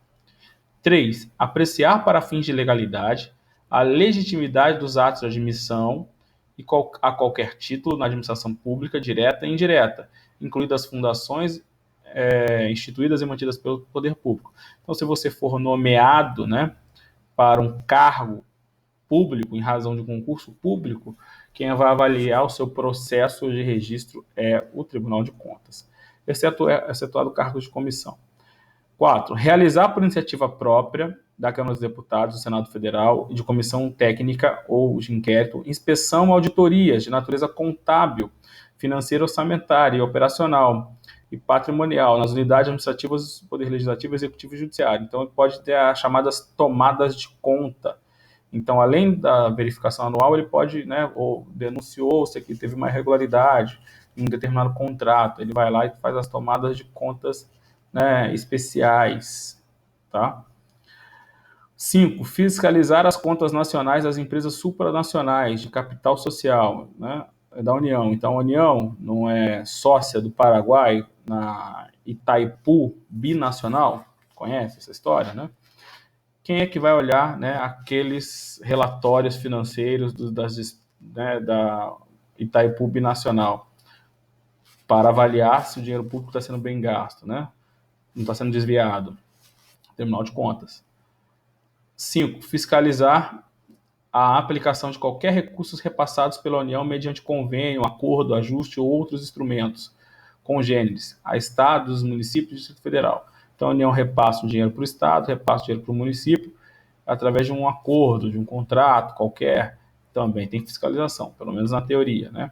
3. Apreciar para fins de legalidade a legitimidade dos atos de admissão a qualquer título na administração pública, direta e indireta, incluindo as fundações instituídas e mantidas pelo poder público. Então, se você for nomeado, né, para um cargo público, em razão de um concurso público, quem vai avaliar o seu processo de registro é o Tribunal de Contas, excetuado o cargo de comissão. 4. Realizar por iniciativa própria da Câmara dos Deputados, do Senado Federal e de comissão técnica ou de inquérito, inspeção ou auditorias de natureza contábil, financeira, orçamentária e operacional e patrimonial nas unidades administrativas do Poder Legislativo, Executivo e Judiciário. Então, pode ter as chamadas tomadas de conta. Então, além da verificação anual, ele pode, né, ou denunciou-se que teve uma irregularidade em um determinado contrato, ele vai lá e faz as tomadas de contas, né, especiais, tá? 5. Fiscalizar as contas nacionais das empresas supranacionais de capital social, né, da União. Então, a União não é sócia do Paraguai na Itaipu Binacional? Conhece essa história, né? Quem é que vai olhar, né, aqueles relatórios financeiros da Itaipu Binacional para avaliar se o dinheiro público está sendo bem gasto, né? Não está sendo desviado? Tribunal de Contas. 5. Fiscalizar a aplicação de qualquer recursos repassados pela União mediante convênio, acordo, ajuste ou outros instrumentos congêneres a estados, municípios e Distrito Federal. Então, a União repassa o dinheiro para o estado, repassa o dinheiro para o município, através de um acordo, de um contrato qualquer, também tem fiscalização, pelo menos na teoria, né?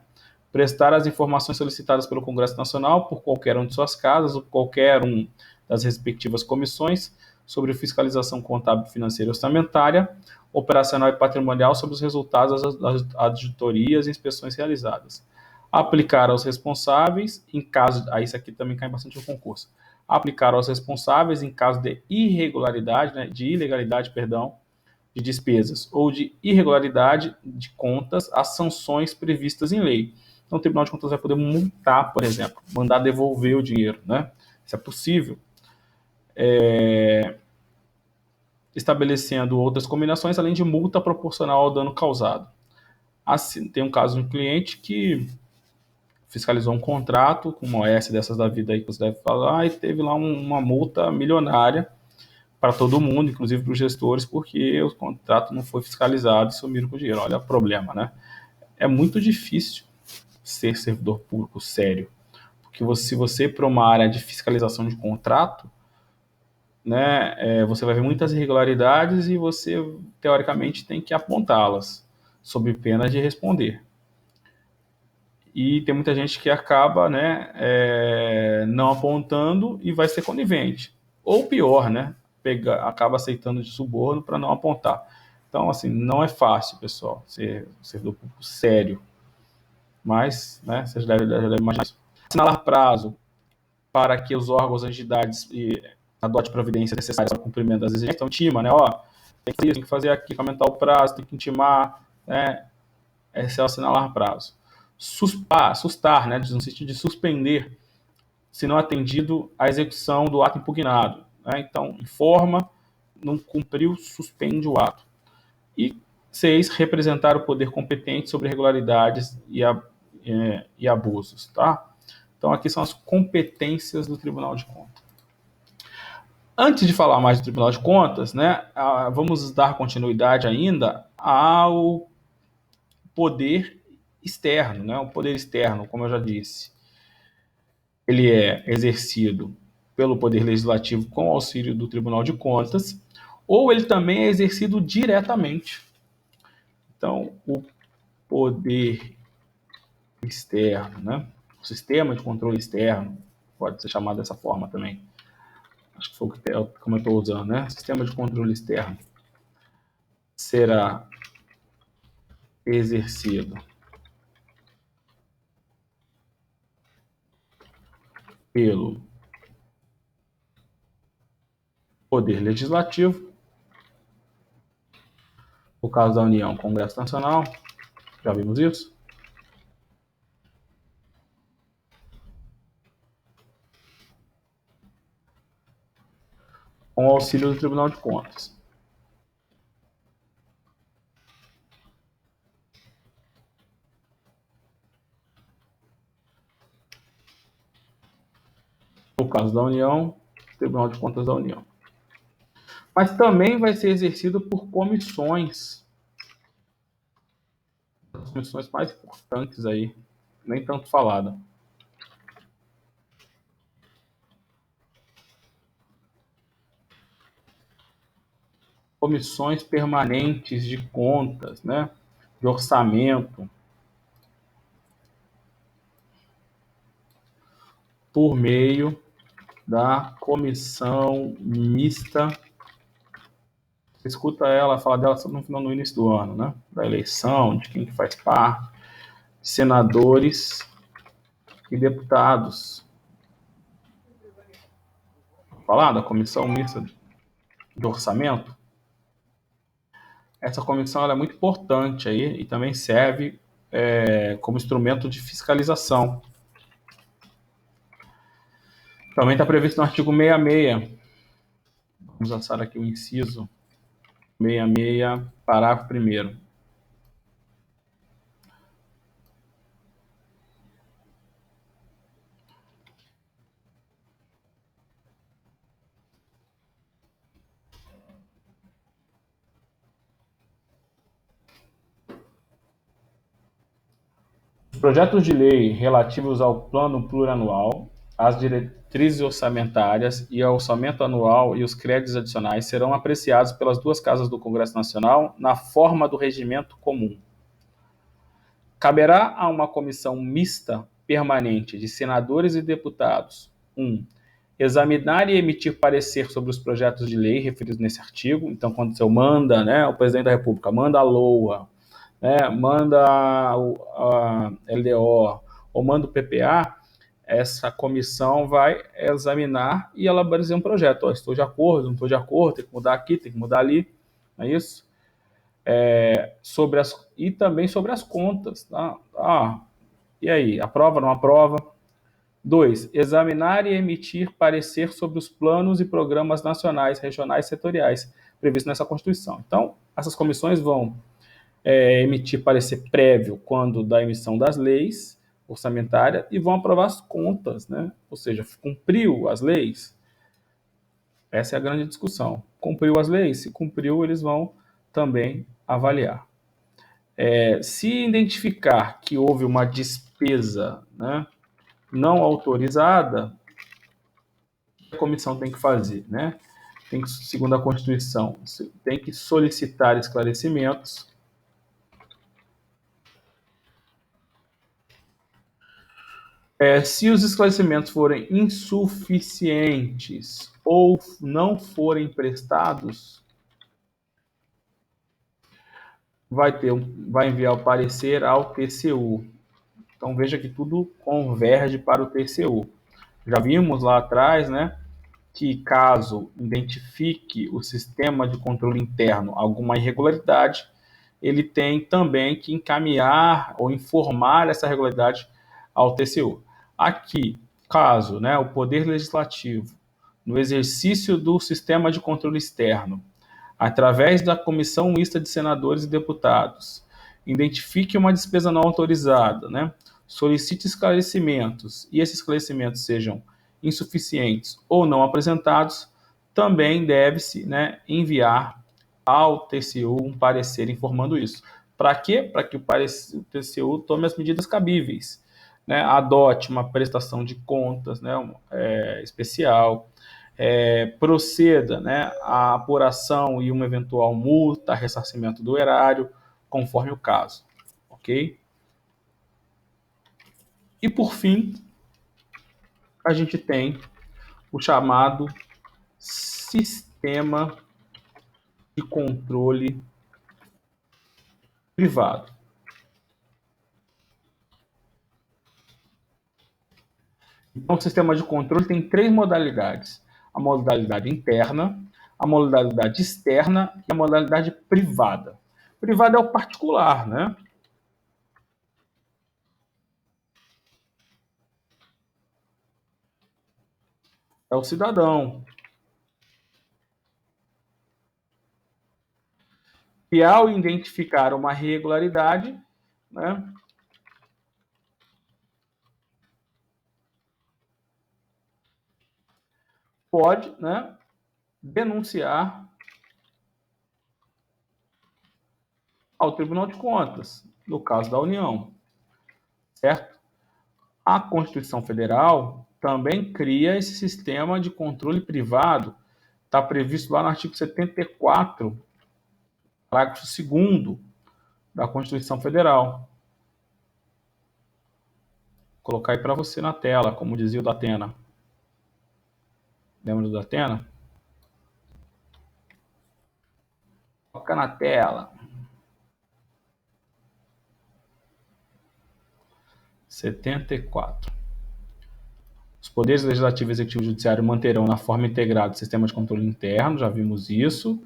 Prestar as informações solicitadas pelo Congresso Nacional por qualquer um de suas casas ou qualquer um das respectivas comissões sobre fiscalização contábil, financeira e orçamentária, operacional e patrimonial sobre os resultados das auditorias e inspeções realizadas. Aplicar aos responsáveis, em caso... isso aqui também cai bastante no concurso. Aplicar aos responsáveis, em caso de irregularidade, né, de ilegalidade, de despesas ou de irregularidade de contas, as sanções previstas em lei. Então, o Tribunal de Contas vai poder multar, por exemplo, mandar devolver o dinheiro, né? Isso é possível. Estabelecendo outras combinações, além de multa proporcional ao dano causado. Assim, tem um caso de um cliente que fiscalizou um contrato com uma OS dessas da vida aí que você deve falar, e teve lá uma multa milionária para todo mundo, inclusive para os gestores, porque o contrato não foi fiscalizado e sumiram com o dinheiro. Olha o problema, né? É muito difícil ser servidor público sério, porque se você ir para uma área de fiscalização de contrato, né, você vai ver muitas irregularidades e você, teoricamente, tem que apontá-las, sob pena de responder. E tem muita gente que acaba, né, não apontando e vai ser conivente. Ou pior, né, acaba aceitando de suborno para não apontar. Então, assim, não é fácil, pessoal, ser servidor público sério, mas, né, vocês já devem imaginar isso. Assinalar prazo para que os órgãos, as entidades adote providências necessárias para o cumprimento das exigências. Então, intima, né, ó, tem que fazer isso, tem que fazer aquilo, aumentar o prazo, tem que intimar, né, esse é o assinalar prazo. Sustar, né, no sentido de suspender, se não atendido a execução do ato impugnado. Né? Então, informa, não cumpriu, suspende o ato. E 6, representar o poder competente sobre irregularidades e abusos. Tá? Então, aqui são as competências do Tribunal de Contas. Antes de falar mais do Tribunal de Contas, né, vamos dar continuidade ainda ao poder externo. Né? O poder externo, como eu já disse, ele é exercido pelo Poder Legislativo com auxílio do Tribunal de Contas, ou ele também é exercido diretamente. Então, o poder externo, né? O sistema de controle externo, pode ser chamado dessa forma também. Acho que foi como eu estou usando, né? Sistema de controle externo será exercido pelo Poder Legislativo, no caso da União, Congresso Nacional, já vimos isso. Com o auxílio do Tribunal de Contas. No caso da União, Tribunal de Contas da União. Mas também vai ser exercido por comissões. As comissões mais importantes aí, nem tanto falada. Comissões permanentes de contas, né? De orçamento, por meio da comissão mista. Você escuta ela falar dela no início do ano, né? Da eleição, de quem que faz parte, senadores e deputados. Falar da comissão mista de orçamento. Essa comissão ela é muito importante aí e também serve como instrumento de fiscalização. Também está previsto no artigo 66. Vamos lançar aqui o inciso 66, parágrafo 1º. Os projetos de lei relativos ao plano plurianual, às diretrizes orçamentárias e ao orçamento anual e os créditos adicionais serão apreciados pelas duas casas do Congresso Nacional na forma do regimento comum. Caberá a uma comissão mista permanente de senadores e deputados: 1. Examinar e emitir parecer sobre os projetos de lei referidos nesse artigo. Então, quando você manda, né, o presidente da República manda a LOA, né, manda a LDO ou manda o PPA, essa comissão vai examinar e elaborar um projeto. Estou de acordo, não estou de acordo, tem que mudar aqui, tem que mudar ali, não é isso? E também sobre as contas. Tá? E aí, aprova, não aprova? 2. Examinar e emitir parecer sobre os planos e programas nacionais, regionais e setoriais previstos nessa Constituição. Então, essas comissões vão emitir parecer prévio quando da emissão das leis orçamentárias e vão aprovar as contas, né? Ou seja, cumpriu as leis? Essa é a grande discussão. Cumpriu as leis? Se cumpriu, eles vão também avaliar. Se identificar que houve uma despesa, né, não autorizada, o que a comissão tem que fazer, né? Tem que, segundo a Constituição, tem que solicitar esclarecimentos. Se os esclarecimentos forem insuficientes ou não forem prestados, vai enviar o parecer ao TCU. Então veja que tudo converge para o TCU. Já vimos lá atrás, né, que caso identifique o sistema de controle interno alguma irregularidade, ele tem também que encaminhar ou informar essa irregularidade ao TCU. Aqui, caso, né, o Poder Legislativo, no exercício do sistema de controle externo, através da Comissão Mista de Senadores e Deputados, identifique uma despesa não autorizada, né, solicite esclarecimentos e esses esclarecimentos sejam insuficientes ou não apresentados, também deve-se, né, enviar ao TCU um parecer informando isso. Para quê? Para que o TCU tome as medidas cabíveis, né, adote uma prestação de contas, né, especial, proceda, né, à apuração e uma eventual multa, ressarcimento do erário, conforme o caso, ok? E por fim, a gente tem o chamado sistema de controle privado. Então, o sistema de controle tem três modalidades: a modalidade interna, a modalidade externa e a modalidade privada. Privada é o particular, né? É o cidadão. E ao identificar uma irregularidade, né, pode, né, denunciar ao Tribunal de Contas, no caso da União, certo? A Constituição Federal também cria esse sistema de controle privado, está previsto lá no artigo 74, parágrafo 2º da Constituição Federal. Vou colocar aí para você na tela, como dizia o Datena. Lembra do Datena? Coloca na tela. 74. Os poderes legislativo, executivo e judiciário manterão na forma integrada o sistema de controle interno, já vimos isso,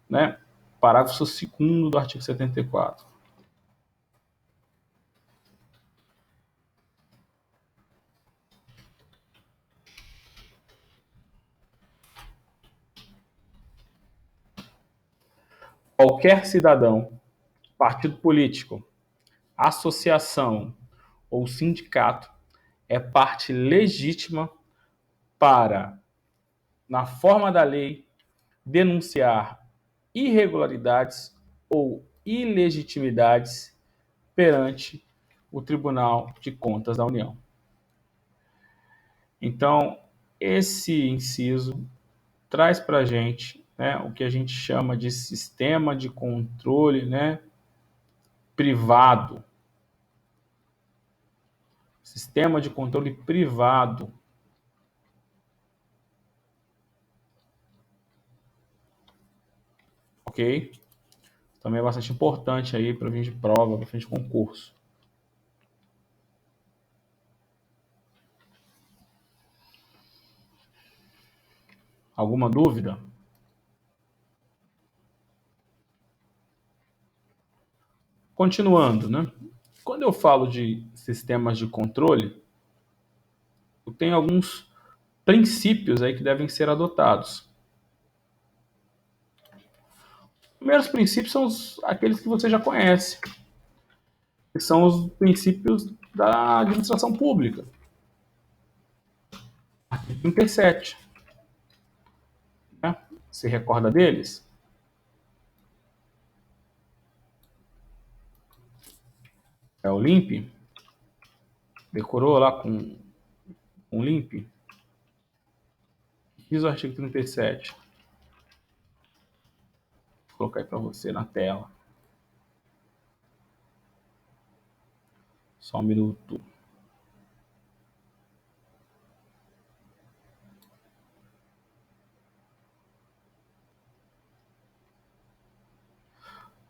né? Parágrafo 2º do artigo 74. Qualquer cidadão, partido político, associação ou sindicato é parte legítima para, na forma da lei, denunciar irregularidades ou ilegitimidades perante o Tribunal de Contas da União. Então, esse inciso traz para a gente, né, o que a gente chama de sistema de controle, né, privado. Sistema de controle privado. Ok? Também é bastante importante aí para vir de prova, para fim de concurso. Alguma dúvida? Continuando, né? Quando eu falo de sistemas de controle, eu tenho alguns princípios aí que devem ser adotados. Os primeiros princípios são aqueles que você já conhece, que são os princípios da administração pública. Artigo 37. Né? Se recorda deles? É o LIMP? Decorou lá com o LIMP? Diz o artigo 37. Vou colocar aí para você na tela. Só um minuto.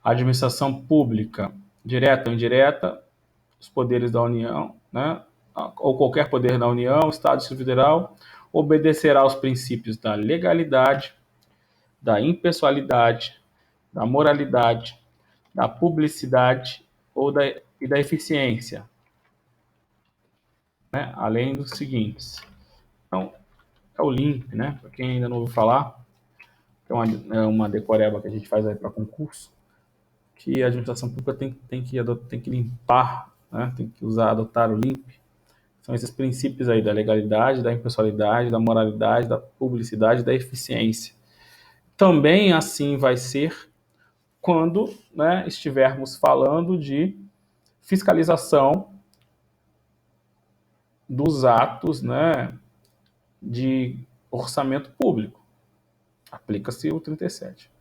A administração pública, direta ou indireta, os poderes da União, né, ou qualquer poder da União, Estado, Distrito Federal, obedecerá aos princípios da legalidade, da impessoalidade, da moralidade, da publicidade e da eficiência, né, além dos seguintes. Então, é o LIMP, né, para quem ainda não ouviu falar, é uma decoreba que a gente faz aí para concurso, que a administração pública tem que limpar, né, tem que adotar o LIMP. São esses princípios aí da legalidade, da impessoalidade, da moralidade, da publicidade, da eficiência. Também assim vai ser quando, né, estivermos falando de fiscalização dos atos, né, de orçamento público. Aplica-se o 37.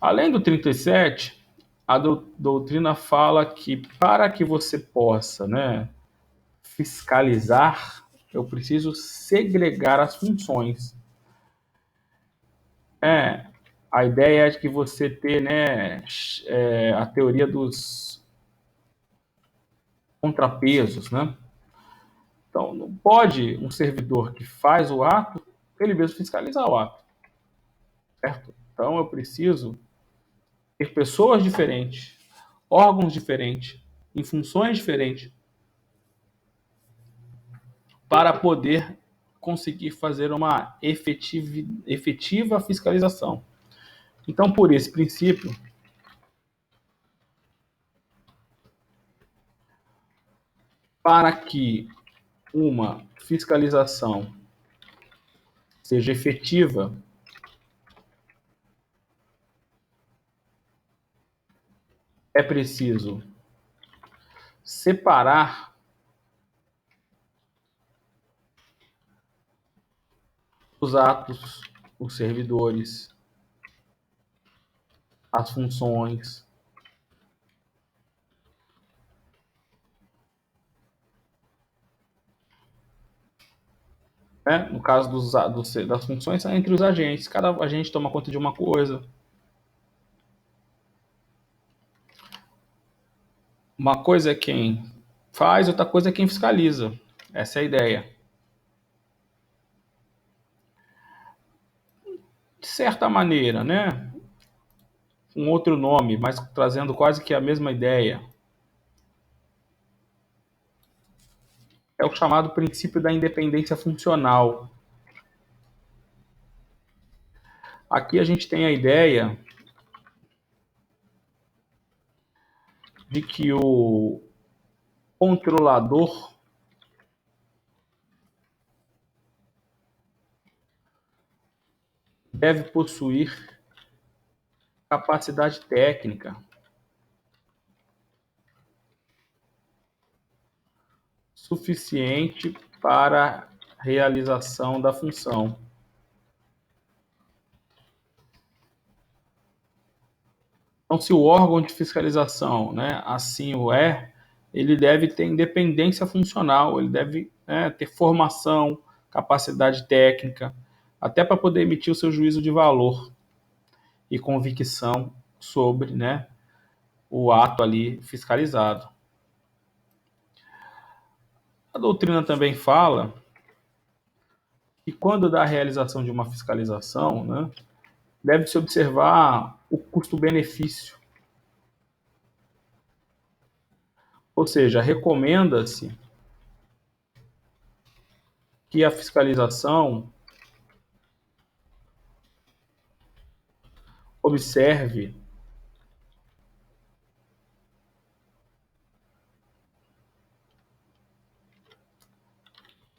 Além do 37, a doutrina fala que para que você possa, né, fiscalizar, eu preciso segregar as funções. A ideia é de que você ter, né, a teoria dos contrapesos, né? Então, não pode um servidor que faz o ato, ele mesmo fiscalizar o ato, certo? Então, eu preciso ter pessoas diferentes, órgãos diferentes, em funções diferentes, para poder conseguir fazer uma efetiva fiscalização. Então, por esse princípio, para que uma fiscalização seja efetiva, é preciso separar os atos, os servidores, as funções. Né? No caso das funções, é entre os agentes. Cada agente toma conta de uma coisa. Uma coisa é quem faz, outra coisa é quem fiscaliza. Essa é a ideia. De certa maneira, né? Um outro nome, mas trazendo quase que a mesma ideia. É o chamado princípio da independência funcional. Aqui a gente tem a ideia de que o controlador deve possuir capacidade técnica suficiente para a realização da função. Então, se o órgão de fiscalização, né, assim o é, ele deve ter independência funcional, ele deve, né, ter formação, capacidade técnica, até para poder emitir o seu juízo de valor e convicção sobre, né, o ato ali fiscalizado. A doutrina também fala que quando da realização de uma fiscalização, né, deve-se observar o custo-benefício. Ou seja, recomenda-se que a fiscalização observe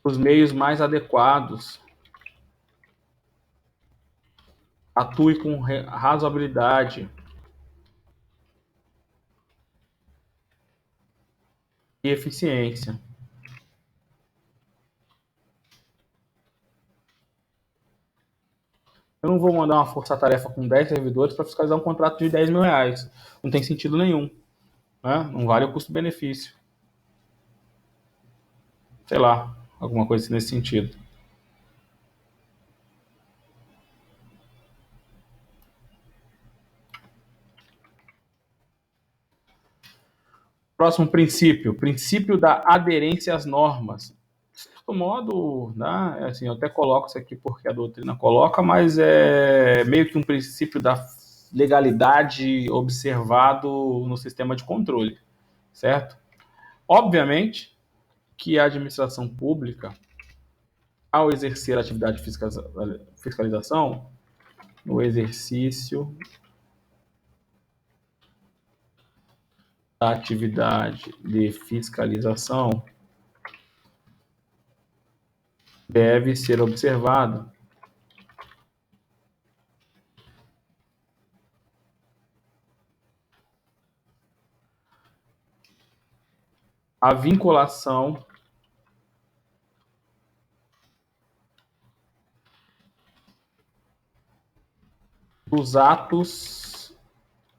os meios mais adequados, atue com razoabilidade e eficiência. Eu não vou mandar uma força-tarefa com 10 servidores para fiscalizar um contrato de 10 mil reais. Não tem sentido nenhum. Né? Não vale o custo-benefício. Sei lá, alguma coisa nesse sentido. Próximo princípio, princípio da aderência às normas. De certo modo, né, assim, eu até coloco isso aqui porque a doutrina coloca, mas é meio que um princípio da legalidade observado no sistema de controle, certo? Obviamente que a administração pública, ao exercer a atividade de fiscalização, no exercício da atividade de fiscalização, deve ser observado a vinculação dos atos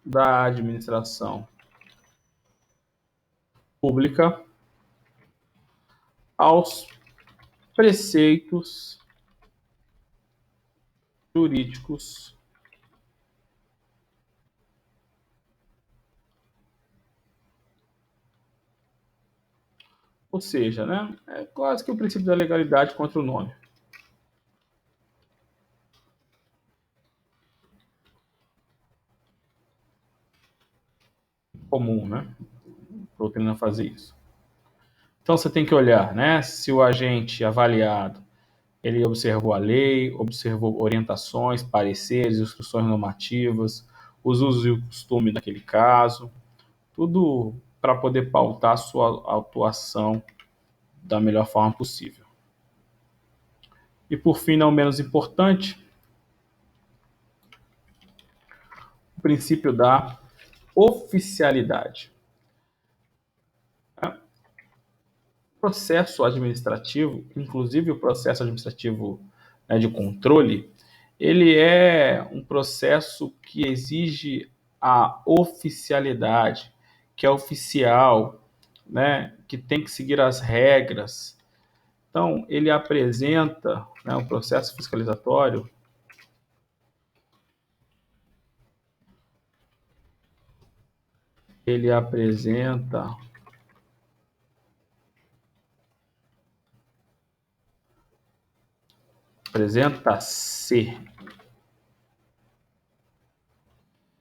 da administração pública aos preceitos jurídicos ou seja, né, é quase que o princípio da legalidade contra o nome. Comum, né? A doutrina fazer isso. Então você tem que olhar, né, se o agente avaliado ele observou a lei, observou orientações, pareceres, instruções normativas, os usos e o costume daquele caso, tudo para poder pautar a sua atuação da melhor forma possível. E por fim, não menos importante, o princípio da oficialidade. O processo administrativo, inclusive o processo administrativo, né, de controle, ele é um processo que exige a oficialidade, que é oficial, né, que tem que seguir as regras. Então, ele apresenta, né, o processo fiscalizatório, ele apresenta-se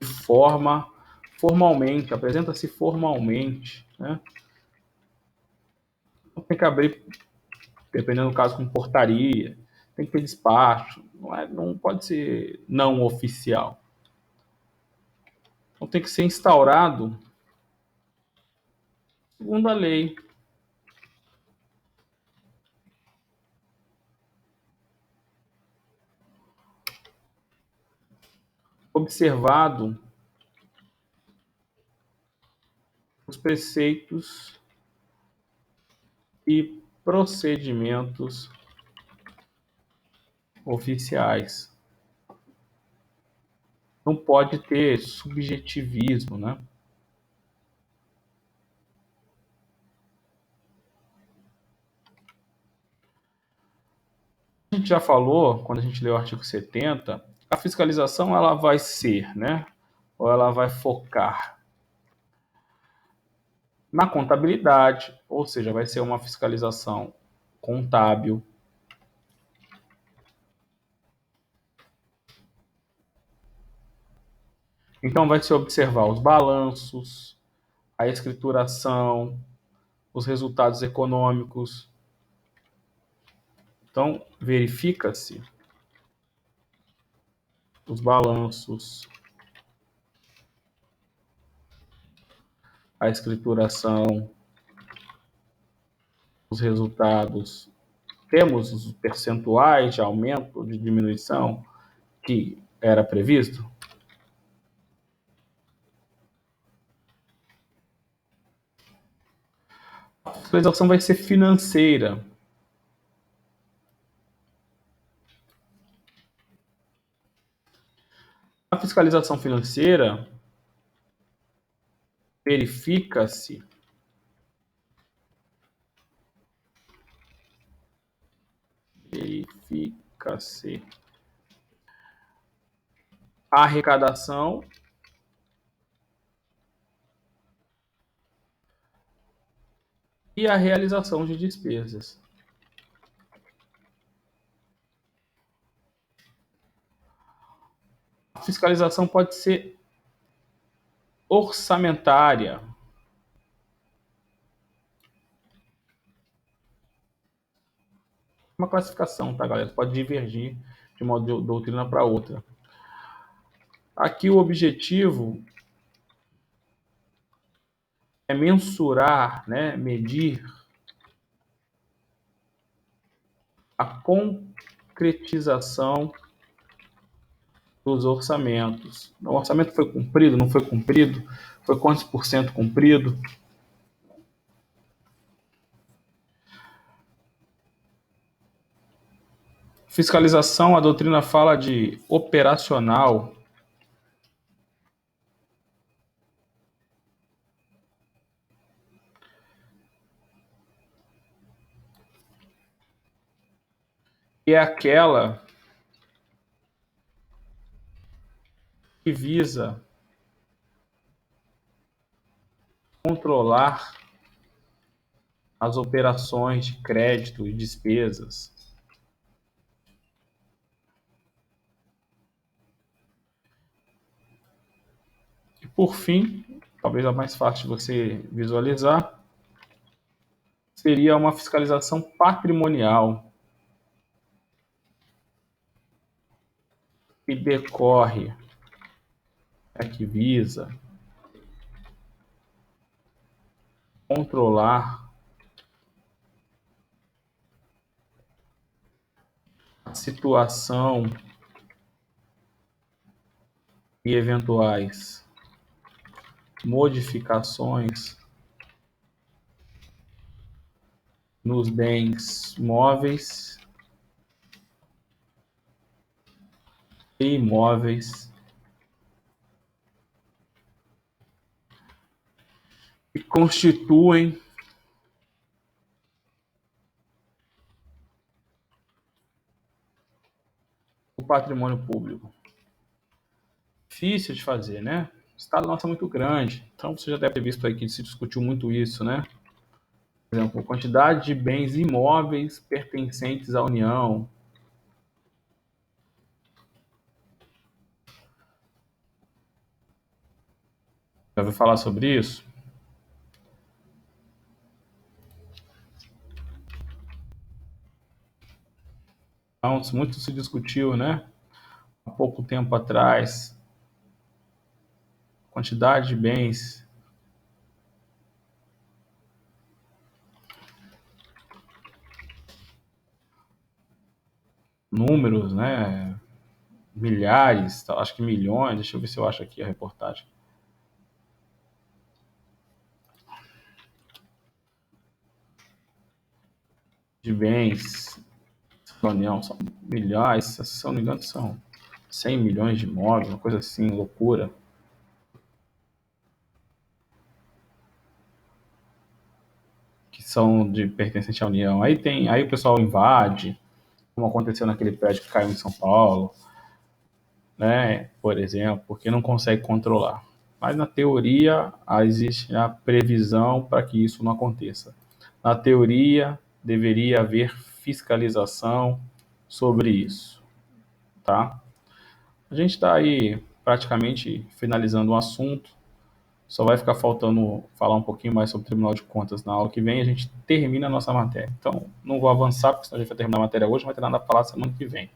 de forma formalmente, apresenta-se formalmente, né? Então, tem que abrir, dependendo do caso, com portaria, tem que ter despacho, não pode ser não oficial. Então tem que ser instaurado segundo a lei, observado os preceitos e procedimentos oficiais. Não pode ter subjetivismo, né? A gente já falou, quando a gente leu o artigo 70, a fiscalização ela vai ser, né? Ou ela vai focar na contabilidade, ou seja, vai ser uma fiscalização contábil. Então vai se observar os balanços, a escrituração, os resultados econômicos. Então verifica-se os balanços, a escrituração, os resultados. Temos os percentuais de aumento, de diminuição que era previsto. A fiscalização vai ser financeira. A fiscalização financeira verifica-se a arrecadação e a realização de despesas. A fiscalização pode ser orçamentária. Uma classificação, tá, galera? Pode divergir de uma doutrina para outra. Aqui o objetivo é mensurar, né, medir a concretização dos orçamentos. O orçamento foi cumprido, não foi cumprido? Foi quantos por cento cumprido? Fiscalização, a doutrina fala de operacional. E é aquela que visa controlar as operações de crédito e despesas. E por fim, talvez a mais fácil de você visualizar, seria uma fiscalização patrimonial, que decorre, que visa controlar a situação e eventuais modificações nos bens móveis e imóveis que constituem o patrimônio público. Difícil de fazer, né? O estado nosso é muito grande, então você já deve ter visto aí que se discutiu muito isso, né? Por exemplo, quantidade de bens imóveis pertencentes à União. Já ouviu falar sobre isso? Então, muito se discutiu, né? Há pouco tempo atrás, quantidade de bens números, né? Milhares, acho que milhões. Deixa eu ver se eu acho aqui a reportagem. De bens da União, são milhares, se eu não me engano, são 100 milhões de imóveis, uma coisa assim, loucura. Que são de pertencente à União. Aí o pessoal invade, como aconteceu naquele prédio que caiu em São Paulo, né, por exemplo, porque não consegue controlar. Mas na teoria existe a previsão para que isso não aconteça. Na teoria deveria haver fiscalização sobre isso, tá? A gente está aí praticamente finalizando o assunto. Só vai ficar faltando falar um pouquinho mais sobre o Tribunal de Contas na aula que vem. A gente termina a nossa matéria. Então, não vou avançar, porque senão a gente vai terminar a matéria hoje, não vai ter nada a falar semana que vem.